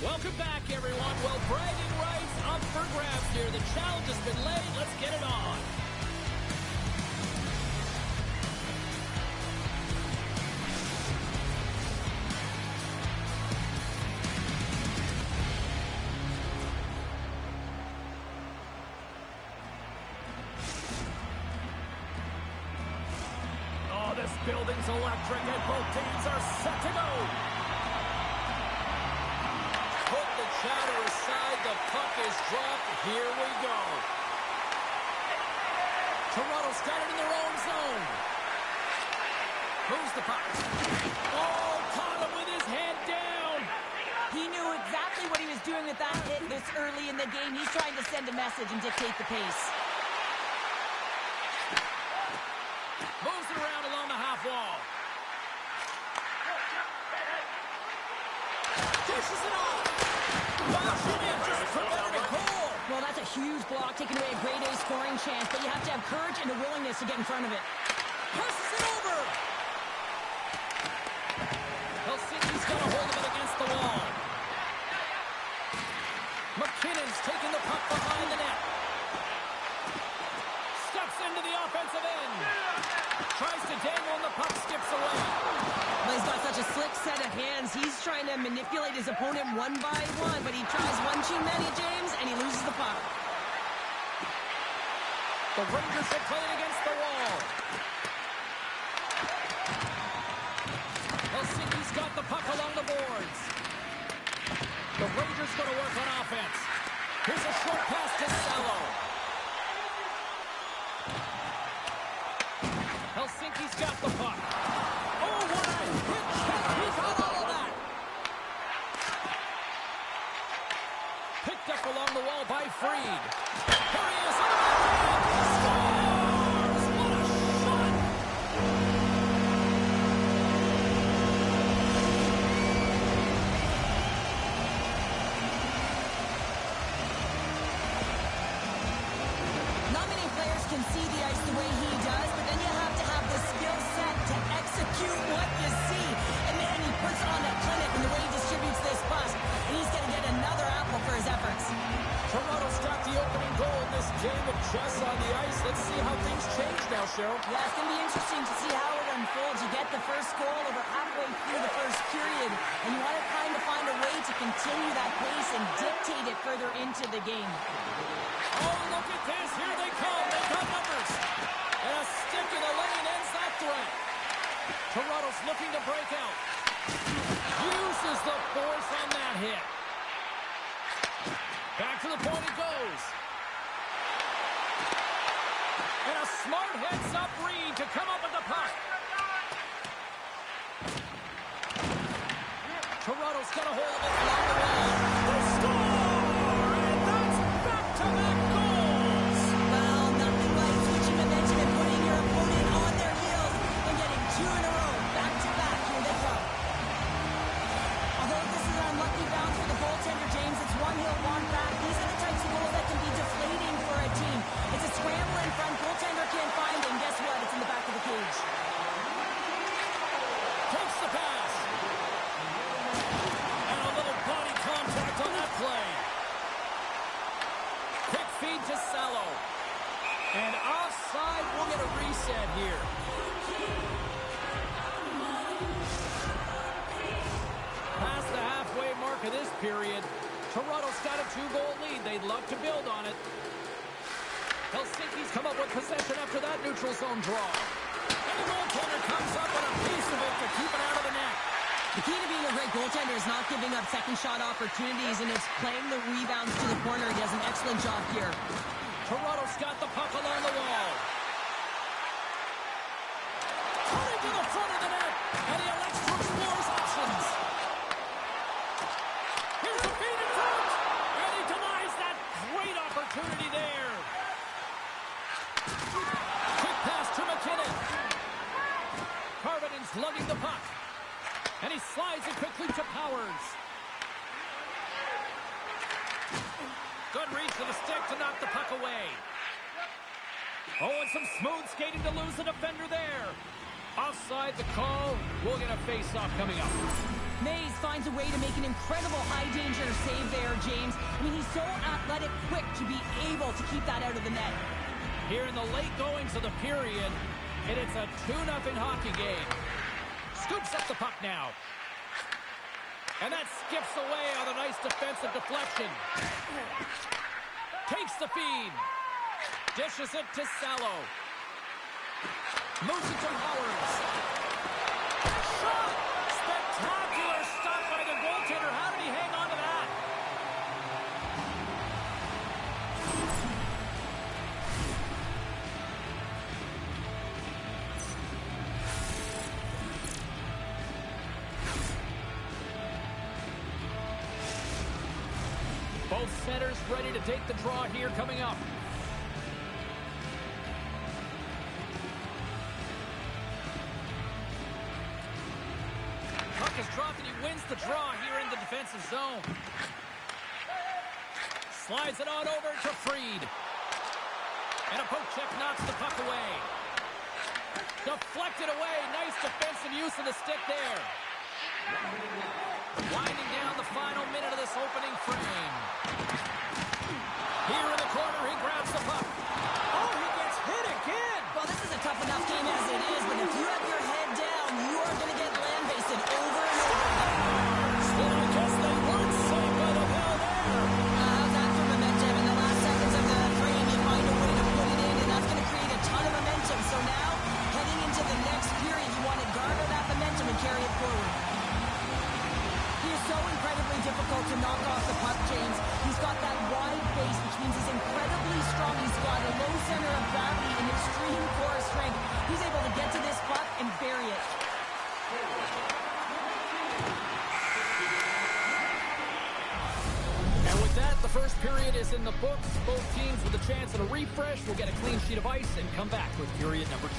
Welcome back, everyone. Well, bragging rights up for grabs here. The challenge has been laid. Let's get it on. Oh, this building's electric, and both teams are set to go. Put the chatter aside, the puck is dropped. Here we go. Toronto's got it in their own zone. Moves the puck. Oh, caught him with his head down. He knew exactly what he was doing with that hit this early in the game. He's trying to send a message and dictate the pace. Moves it around along the half wall. Dishes it off. Washington just prevented a goal. Well, that's a huge block, taking away a grade A scoring chance, but you have to have courage and a willingness to get in front of it. Passes it over. Helsinki's got a hold of it against the wall. McKinnon's taking the puck behind the net. Steps into the offensive end. Tries to dangle and the puck skips away. Well, he's got such a slick set of hands. He's trying to manipulate his opponent one by one, but he tries one too many, James, and he loses the puck. The Rangers are playing against the wall. Helsinki's got the puck along the boards. The Rangers going to work on offense. Here's a short pass to Salo. Helsinki's got the puck. Oh, what a hit check. He got all of that. Picked up along the wall by Fried. Here he is. Scores! What a shot! Not many players can see the ice the way he does, but then you have to have the skill set to execute what you see. And man, he puts on a clinic in the way he distributes this puck, and he's going to get another apple for his efforts. Toronto's got the opening goal in this game with Jess on the ice. Let's see how things change now, Cheryl. Yeah, it's going to be interesting to see how it unfolds. You get the first goal over halfway through the first period, and you want to kind of find a way to continue that pace and dictate it further into the game. Oh, look at this. Here they come. They've got numbers. And a stick in the lane ends that threat. Toronto's looking to break out. Uses the force on that hit. Back to the point it goes. And a smart heads-up read to come up with the puck. Toronto's got a hold of it along the wall. They score! And that's back-to-back goals! Well, nothing like switching momentum and putting your opponent on their heels and getting two in a row. Back-to-back, here they come. Although this is an unlucky bounce for the goaltender, James, it's one he'll want back. These are the types of goals that can be deflating for a team. It's a scramble in front, goaltender can't find it, and guess what? It's in the back of the cage. Takes the pass. And a little body contact on that play. Quick feed to Salo. And offside, we'll get a reset here. Past the halfway mark of this period, Toronto's got a 2-goal lead. They'd love to build on it. Helsinki's come up with possession after that neutral zone draw. And the goaltender comes up with a piece of it to keep it out of the net. The key to being a great goaltender is not giving up second shot opportunities, and it's playing the rebounds to the corner. He does an excellent job here. Toronto's got the puck along the wall. Cutting to the front of the net, and he elects to explore his options. Here's a feed in front, and he denies that great opportunity there. Quick pass to McKinnon. Karvinen's lugging the puck, and he slides it quickly to Powers. Good reach to the stick to knock the puck away. Oh, and some smooth skating to lose the defender there. Offside the call. We'll get a face-off coming up. Mays finds a way to make an incredible high-danger save there, James. I mean, he's so athletic, quick to be able to keep that out of the net. Here in the late goings of the period, and it's a 2-0 hockey game. Scoops up the puck now. And that skips away on a nice defensive deflection. Takes the feed. Dishes it to Salo. Moves it to Powers. Shot! Spectacular stop by the goaltender. How did he hang on to that? Both centers ready to take the draw here coming up. Puck is dropped and he wins the draw here in the defensive zone. Slides it on over to Fried. And a poke check knocks the puck away. Deflected away. Nice defensive use of the stick there. Winding down the final minute of this opening frame. Here in the corner, he grabs the puck. Oh, he gets hit again. is in the books. Both teams with a chance at a refresh will get a clean sheet of ice and come back with period number 2.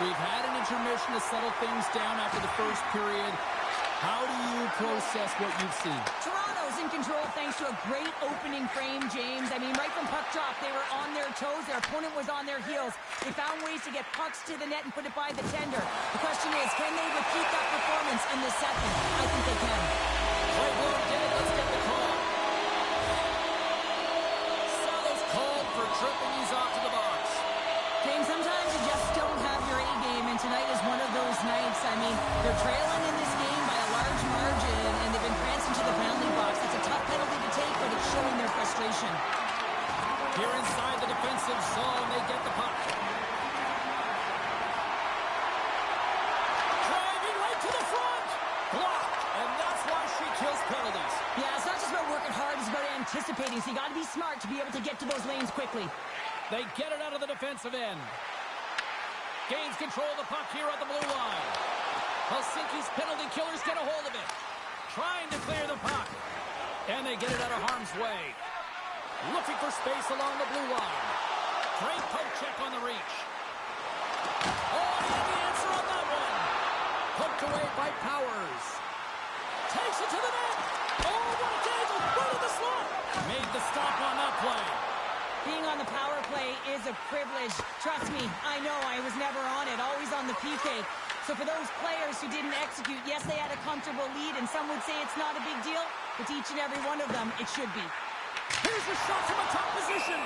We've had an intermission to settle things down after the first period. How do you process what you've seen? Toronto's in control thanks to a great opening frame, James. I mean, right from puck drop, they were on their toes. Their opponent was on their heels. They found ways to get pucks to the net and put it by the tender. The question is, can they repeat that performance in the second? I think they can. Right, blown dead. Let's get the call. Salo's called for tripping. He's off to the box. James, sometimes you just don't have your A game, and tonight is one of those nights. I mean, they're trailing in this game by a large margin, and they've been pranced into the penalty box. It's a tough penalty to take, but it's showing their frustration. Here inside the defensive zone, they get the puck. Driving right to the front. Blocked, and that's why she kills penalties. Yeah, it's not just about working hard, it's about anticipating, so you got to be smart to be able to get to those lanes quickly. They get it out of the defensive end. Gains control of the puck here at the blue line. Helsinki's penalty killers get a hold of it. Trying to clear the puck. And they get it out of harm's way. Looking for space along the blue line. Great poke check on the reach. Oh, and the answer on that one. Poked away by Powers. Takes it to the net. Oh, what a dangle. Right in the slot. Made the stop on that play. Being on the power play is a privilege. Trust me, I know I was never on it, always on the PK. So for those players who didn't execute, yes, they had a comfortable lead, and some would say it's not a big deal, but to each and every one of them, it should be. Here's the shot from a top position.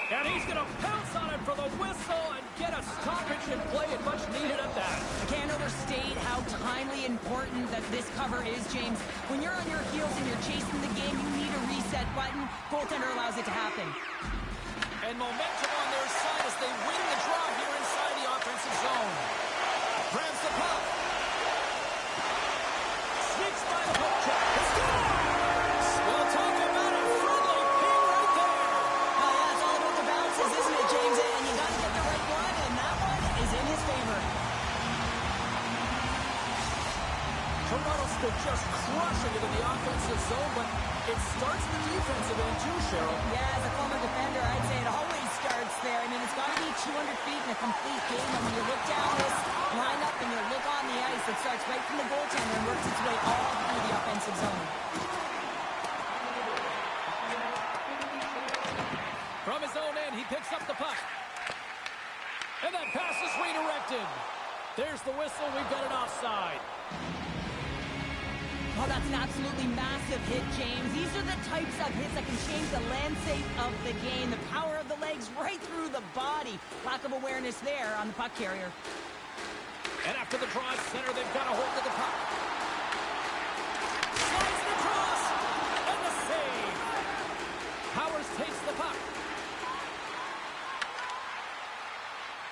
And he's going to pounce on it for the whistle and get a stoppage in play, and much needed at that. I can't overstate how timely important that this cover is, James. When you're on your heels and you're chasing the game, you need a reset button. Goaltender allows it to happen. And momentum on their side as they win the draw here inside the offensive zone. Grabs the puck. Sneaks by the hook check. Scores! We'll talk about a friendly ping right there. Oh, yeah, it's all about the bounces, isn't it, James? And you got to get the right one, and that one is in his favor. Toronto still just crushing it in the offensive zone, but it starts the defensive end too, Cheryl. Yeah, as a former defender, I'd say it always starts there. I mean, it's got to be 200 feet in a complete game. And when you look down this lineup and you look on the ice, it starts right from the goaltender and works its way all through the offensive zone. From his own end, he picks up the puck. And that pass is redirected. There's the whistle. We've got an offside. Oh, that's an absolutely massive hit, James. These are the types of hits that can change the landscape of the game. The power of the legs right through the body. Lack of awareness there on the puck carrier. And after the draw center, they've got a hold of the puck. Slides it across. And the save. Powers takes the puck.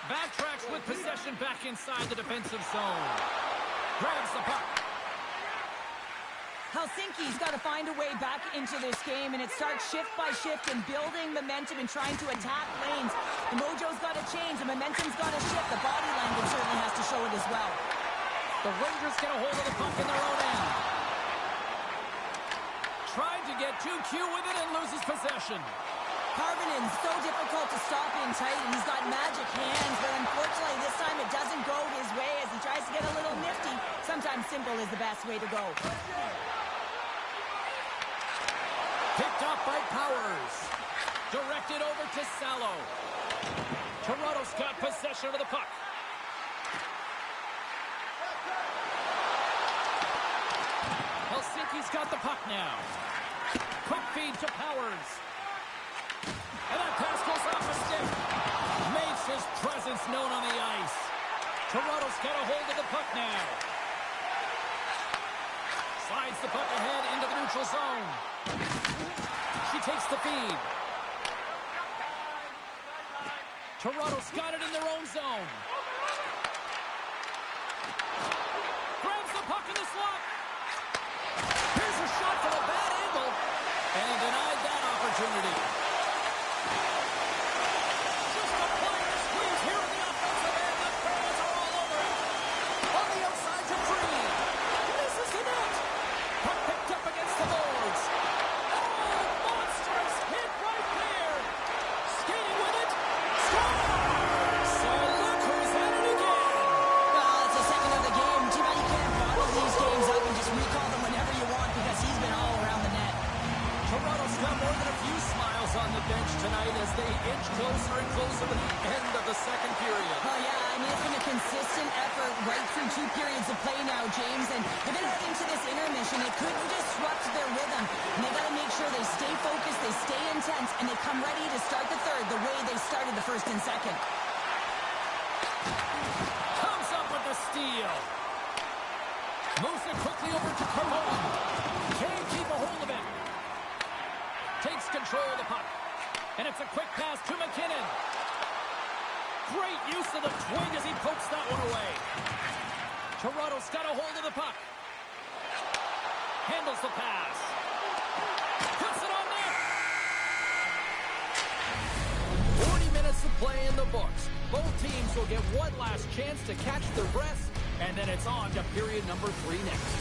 Backtracks with possession back inside the defensive zone. Grabs the puck. Helsinki's got to find a way back into this game, and it starts shift by shift and building momentum and trying to attack lanes. The mojo's got to change. The momentum's got to shift. The body language certainly has to show it as well. The Rangers get a hold of the puck in their own end. Tried to get too cute with it and loses possession. Harvinen's so difficult to stop in tight, and he's got magic hands, but unfortunately this time it doesn't go his way as he tries to get a little nifty. Sometimes simple is the best way to go. Picked up by Powers. Directed over to Salo. Toronto's got possession of the puck. Helsinki's got the puck now. Quick feed to Powers. And that pass goes off a stick. Makes his presence known on the ice. Toronto's got a hold of the puck now. Slides the puck ahead into the neutral zone. She takes the feed. Toronto's got it in their own zone. Grabs the puck in the slot. Here's a shot from a bad angle. And he denied that opportunity. Just applying the squeeze here in the offensive end. The fans are all over it. On the outside to Freed. Misses the net. Puck picked up against the boards. Oh, monstrous hit right there. Skating with it. Scores! So look who's at it again. Well, it's the second of the game. Too bad you can't bottle these games up and just recall them whenever you want because he's been all around the net. Toronto's got more than a few smiles on the bench tonight as they inch closer and closer to the end of the second period. Oh, yeah, I mean, it's been a consistent effort right through 2 periods of play now, James, and if they head into this intermission, it could disrupt their rhythm, and they got to make sure they stay focused, they stay intense, and they come ready to start the third the way they started the first and second. Comes up with the steal. Moves it quickly over to Carmona. Can't keep a hold of it. Takes control of the puck. And it's a quick pass to McKinnon. Great use of the twing as he pokes that one away. Toronto's got a hold of the puck. Handles the pass. Puts it on net. 40 minutes of play in the books. Both teams will get one last chance to catch their breaths, and then it's on to period number 3 next.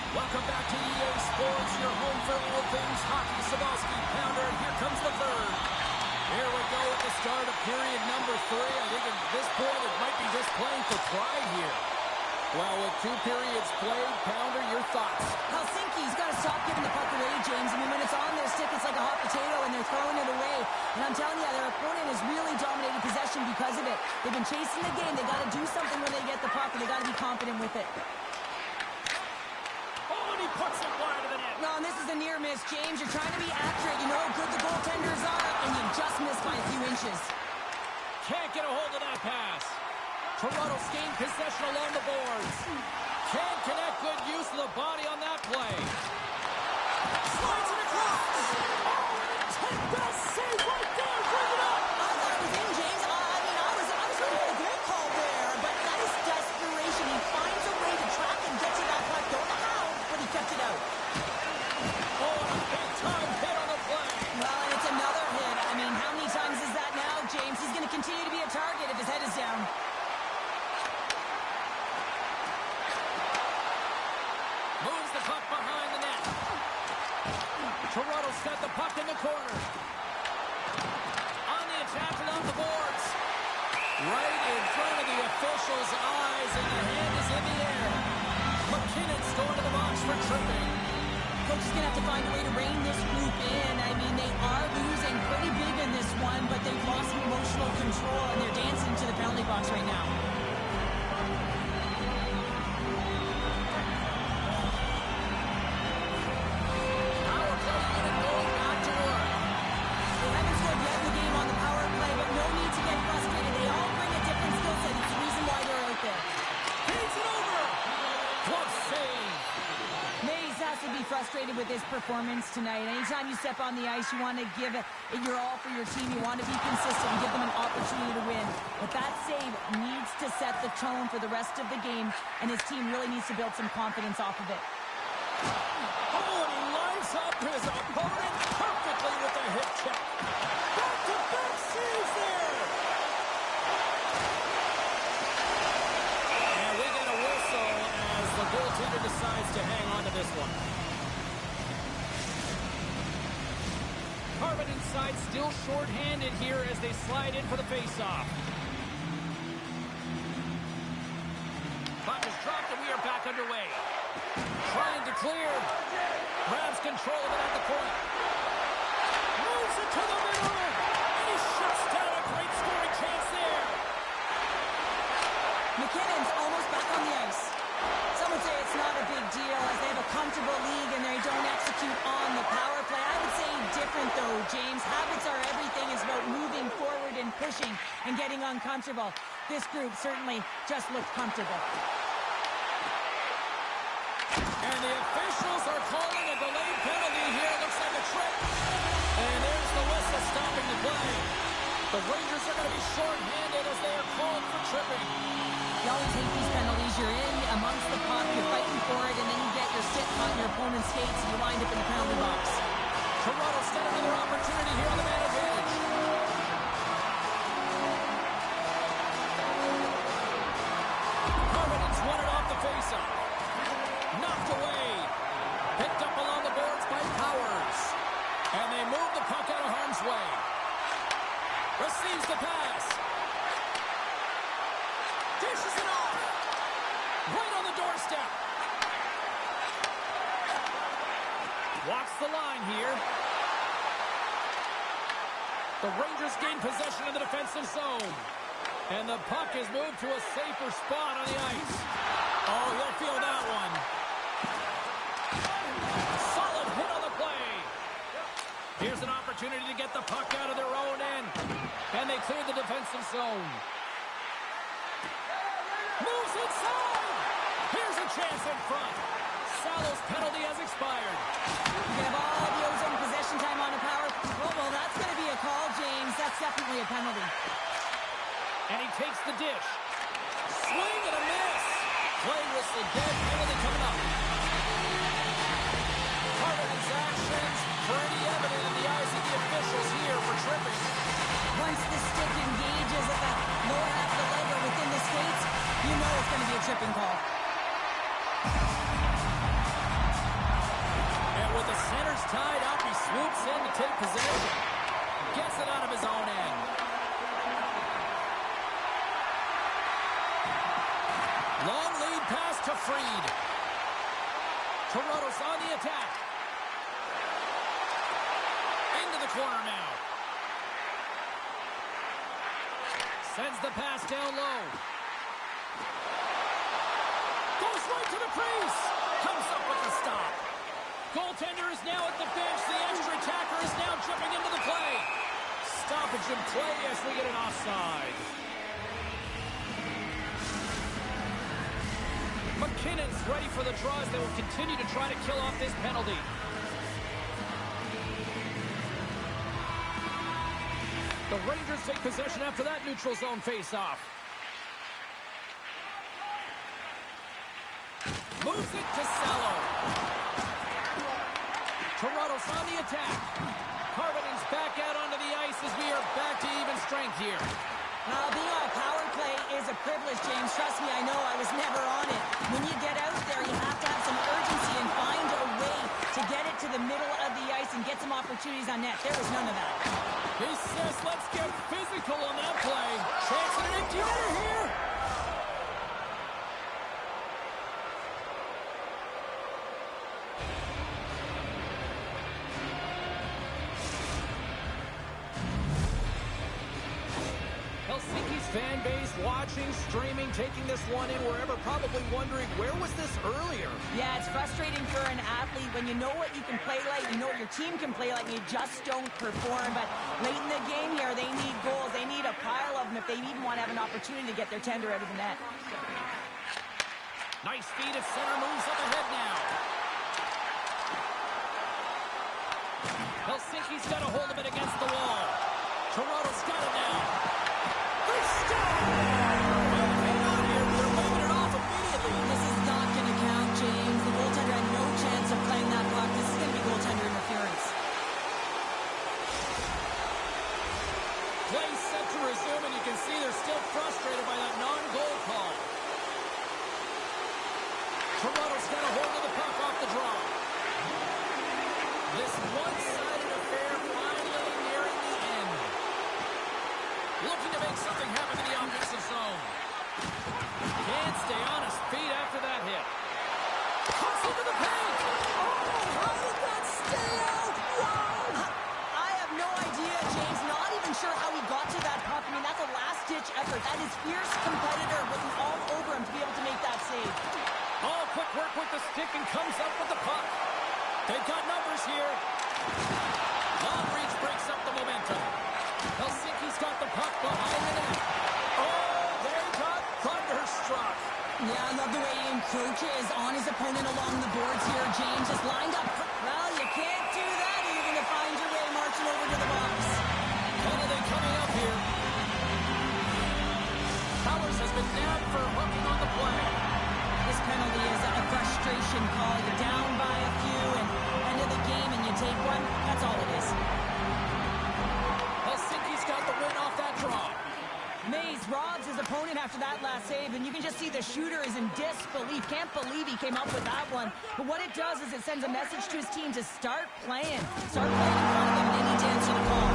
Welcome back to EA Sports, your home for all things hockey. Sabalski, Pounder, and here comes the third. Here we go at the start of period number 3. I think at this point it might be just playing for pride here. Well, with 2 periods played, Pounder, your thoughts? Helsinki's got to stop giving the puck away, James. I mean, when it's on their stick, it's like a hot potato, and they're throwing it away. And I'm telling you, their opponent has really dominated possession because of it. They've been chasing the game. They got to do something when they get the puck, and they got to be confident with it. Puts it wide of the net. No, and this is a near miss, James. You're trying to be accurate. You know how good the goaltenders are, and you just missed by a few inches. Can't get a hold of that pass. Toronto's gained possession along the boards. Can't connect. Good use of the body on that play. Slides it across. Take best save right there. Bring it up. I thought it was in, James. I was ready for the goal call there, but nice down. Moves the puck behind the net. Toronto set the puck in the corner. On the attack along the boards. Right in front of the officials' eyes, and the hand is in the air. McKinnon's going to the box for tripping. Coach is going to have to find a way to rein this group in. I mean, they are losing pretty big in this one, but they've lost some emotional control, and they're dancing to the penalty box right now. Power play unit going back to work. They haven't scored yet in the game on the power play, but no need to get frustrated. They all bring a different skill set. It's the reason why they're out there. Feeds it over. Glove save. Mays has to be frustrated with his performance tonight. Anytime you step on the ice, you want to give it your all for your team. You want to be consistent and give them an opportunity to win. But that save needs to set the tone for the rest of the game, and his team really needs to build some confidence off of it. Oh, and he lines up his opponent perfectly with a hip check. Back-to-back saves there. And we get a whistle as the goaltender decides to hang on to this one. Carbon inside, still short-handed here as they slide in for the face-off. Puck is dropped and we are back underway. Trying to clear. Grabs control of it at the point. Moves it to the middle. And he shuts down a great scoring chance there. McKinnon's almost back on the ice. Some would say it's not a big deal as they have a comfortable league and they don't execute on the power play. I would say different though, James. Habits are everything. It's about moving forward and pushing and getting uncomfortable. This group certainly just looked comfortable. And the officials are calling a delayed penalty here. Looks like a trip. And there's the whistle stopping the play. The Rangers are going to be short-handed as they are called for tripping. You always hate these penalties. You're in amongst the puck, you're fighting for it, and then you get your stick on your opponent's skates and you wind up in the penalty box. Toronto's got another opportunity here on the man advantage. Harvin's won it off the faceoff. Knocked away. Picked up along the boards by Powers. And they move the puck out of harm's way. Receives the pass. Dishes it off. Right on the doorstep. Walks the line here. The Rangers gain possession of the defensive zone. And the puck is moved to a safer spot on the ice. Oh, he'll feel that one. Solid hit on the play. Here's an opportunity to get the puck out of their own end. And they clear the defensive zone. Moves inside. Here's a chance in front. Salo's penalty has expired. You can have all the ozone possession time on a power. Oh, well, that's going to be a call, James. That's definitely a penalty. And he takes the dish. Swing and a miss. Play whistle dead. Penalty coming up. Harvin's actions pretty evident in the eyes of the officials here for tripping. Once the stick engages at the lower half of the leg or within the skates, you know it's going to be a tripping call. And with the centers tied up, he swoops in to take possession. Gets it out of his own end. Long lead pass to Fried. Toronto's on the attack. Into the corner now. Sends the pass down low. Goes right to the crease. Comes up with the stop. Goaltender is now at the bench. The extra attacker is now jumping into the play. Stoppage in play as we get an offside. McKinnon's ready for the draws. They will continue to try to kill off this penalty. The Rangers take possession after that neutral zone face-off. Moves it to Salo. Toronto's on the attack. Harvin's back out onto the ice as we are back to even strength here. Being on a power play is a privilege, James. Trust me, I know. I was never on it. When you get out there, you have to have some urgency and find a way to get it to the middle of the ice and get some opportunities on net. There was none of that. He says, let's get physical on that play. Chance at an empty netter here. Helsinki's fan base watching, streaming, taking this one in wherever, probably wondering, where was this earlier? Yeah, it's frustrating for an athlete when you know what you can play like, you know what your team can play like, and you just don't perform. But late in the game here, they need goals. They need a pile of them if they even want to have an opportunity to get their tender out of the net. Nice feed at center, moves up ahead now. Helsinki's got a hold of it against the wall. Toronto's got it now. They stop! Well, hang on here. They're waving it off immediately. This is not going to count, James. The goaltender had no chance of playing that puck. This is going to be goaltender interference. Play set to resume, and you can see they're still frustrated by that non-goal call. Toronto's got a hold of the puck off the draw. This one-sided affair finally nearing the end. Looking to make something happen in the offensive zone. Can't stay on his feet after that hit. Cuts into the paint. Oh, how did that stay out? Wow! I have no idea, James. Not even sure how he got to that puck. I mean, that's a last-ditch effort. That is fierce competitor written all over him to be able to make that save. Oh, quick work with the stick and comes up with the puck. They've got numbers here. Long reach breaks up the momentum. Helsinki's got the puck behind the net. Oh, they got thunderstruck. Yeah, I love the way he encroaches on his opponent along the boards here. James is lined up. Well, you can't do that even to find your way marching over to the box. Penalty coming up here. Powers has been nabbed for hooking on the play. This penalty is a frustration call. You're down by a few and end of the game and you take one. That's all it is. Helsinki's got the win off that draw. Mays robs his opponent after that last save, and you can just see the shooter is in disbelief. Can't believe he came up with that one. But what it does is it sends a message to his team to start playing. Start playing in front of them, and they need to answer the call.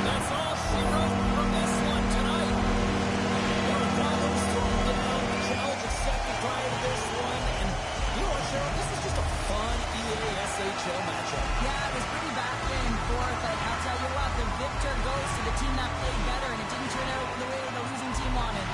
That's all she wrote from this one tonight. Problems thrown down. The challenge accepted prior to this one. And you know what, Cheryl? This is just a fun EASHL matchup. Yeah, it was pretty back and forth, but I'll tell you what, the victor goes to the team that played better, and it didn't turn out the way the losing team wanted.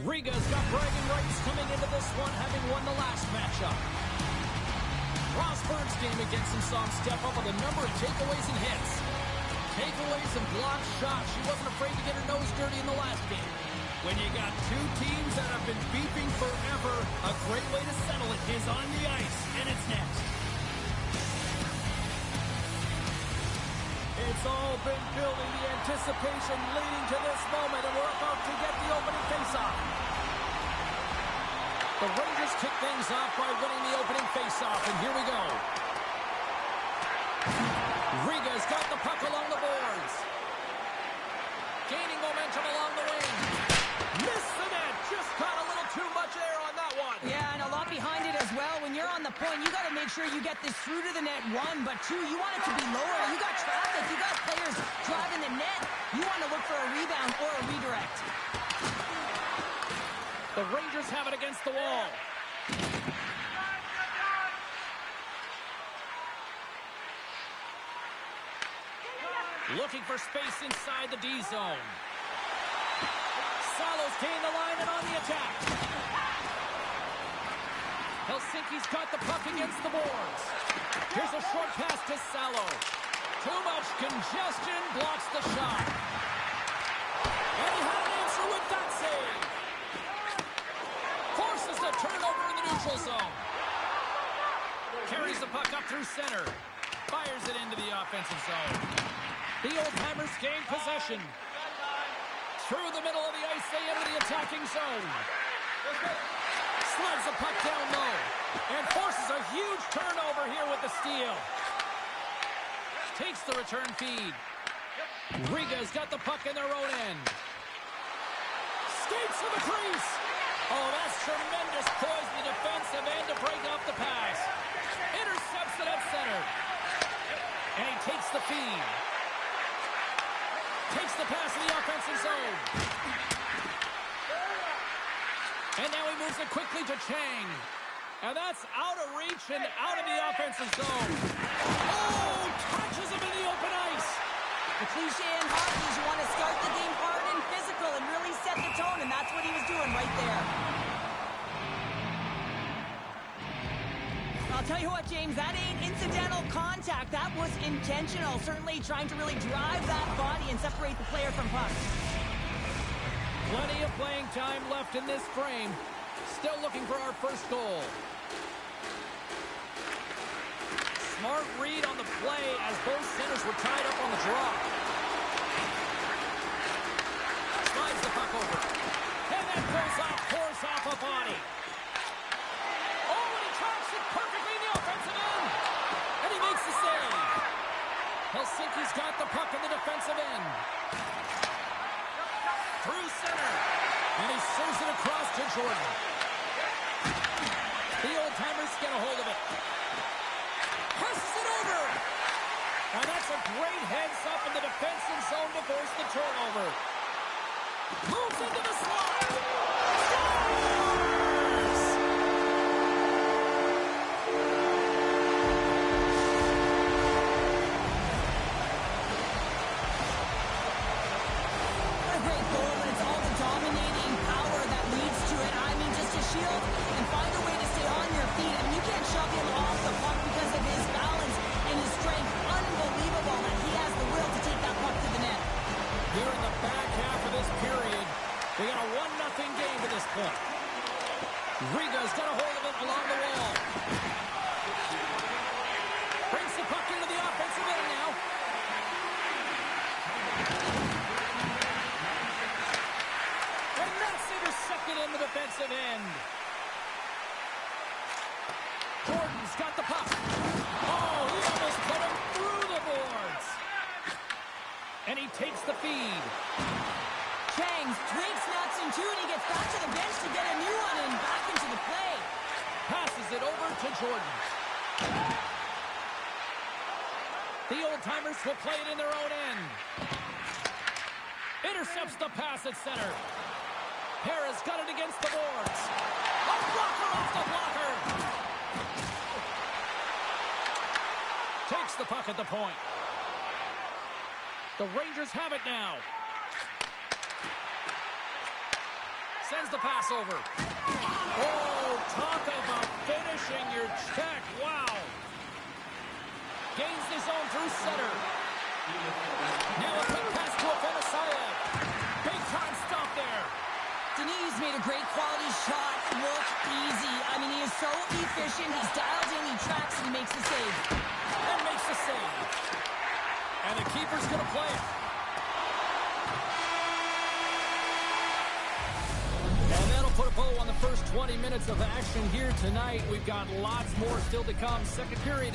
Riga's got bragging rights coming into this one, having won the last matchup. Rosberg's game against him saw him step up with a number of takeaways and hits. Takeaways and blocked shots. She wasn't afraid to get her nose dirty in the last game. When you got two teams that have been beefing forever, a great way to settle it is on the ice, and it's next. It's all been building, the anticipation leading to this moment, and we're about to get the opening faceoff. The Rangers kick things off by winning the opening faceoff, and here we go. Riga's got the puck along the boards. Gaining momentum along the wing. Missed the net. Just caught a little too much air on that one. Yeah, and a lot behind it as well. When you're on the point, you got to make sure you get this through to the net, one, but two, you want it to be lower. You got traffic. You got players driving the net. You want to look for a rebound or a redirect. The Rangers have it against the wall. Looking for space inside the D zone. Salo's gained the line and on the attack. Helsinki's got the puck against the boards. Here's a short pass to Salo. Too much congestion blocks the shot. And he had an answer with that save. Forces the turnover in the neutral zone. Carries the puck up through center. Fires it into the offensive zone. The Old-Timers gain possession. Through the middle of the ice, they enter the attacking zone. Slides the puck down low. And forces a huge turnover here with the steal. Takes the return feed. Riga's got the puck in their own end. Skates to the crease. Oh, that's tremendous poise in the defensive end to break off the pass. Intercepts it at center. And he takes the feed. Takes the pass in the offensive zone. And now he moves it quickly to Chang. And that's out of reach and out of the offensive zone. Oh, touches him in the open ice. The cliche in hockey is you want to start the game hard and physical and really set the tone, and that's what he was doing right there. I'll tell you what, James, that ain't incidental contact. That was intentional, certainly trying to really drive that body and separate the player from puck. Plenty of playing time left in this frame. Still looking for our first goal. Smart read on the play as both centers were tied up on the draw. Slides the puck over. And that goes off, force off a body. Oh, and he tracks it perfectly in the offensive end. And he makes the save. Helsinki's got the puck in the defensive end. Through center. And he serves it across to Jordan. The Old-Timers get a hold of it. Passes it over. And that's a great heads-up in the defensive zone to force the turnover. Moves into the slot. Scores! What a great goal, but it's all the dominating power that leads to it. I mean, just to shield and find a way to stay on your feet. I mean, you can't shove him off the puck because of his balance and his strength. Unbelievable that he has the will to take that puck to the net. Here in the back half of this period, we got a 1-0 game to this point. Riga's got a hold of it along the wall. Brings the puck into the offensive end now. And that's intercepted in the defensive end. Jordan's got the puck. Oh, he almost put him through the boards. And he takes the feed. Chang tweaks nuts in two, and he gets back to the bench to get a new one and back into the play. Passes it over to Jordan. The Old-Timers will play it in their own end. Intercepts the pass at center. Harris got it against the boards. A blocker off the blocker. Takes the puck at the point. The Rangers have it now. Sends the pass over. Oh, talk about finishing your check. Wow. Gains his own through center. Now a quick pass to Afanasiev. Big time stop there. Denis made a great quality shot look easy. I mean, he is so efficient. He's dialed in, he tracks, and he makes the save. And makes the save. And the keeper's going to play it. And that'll put a bow on the first 20 minutes of action here tonight. We've got lots more still to come. Second period.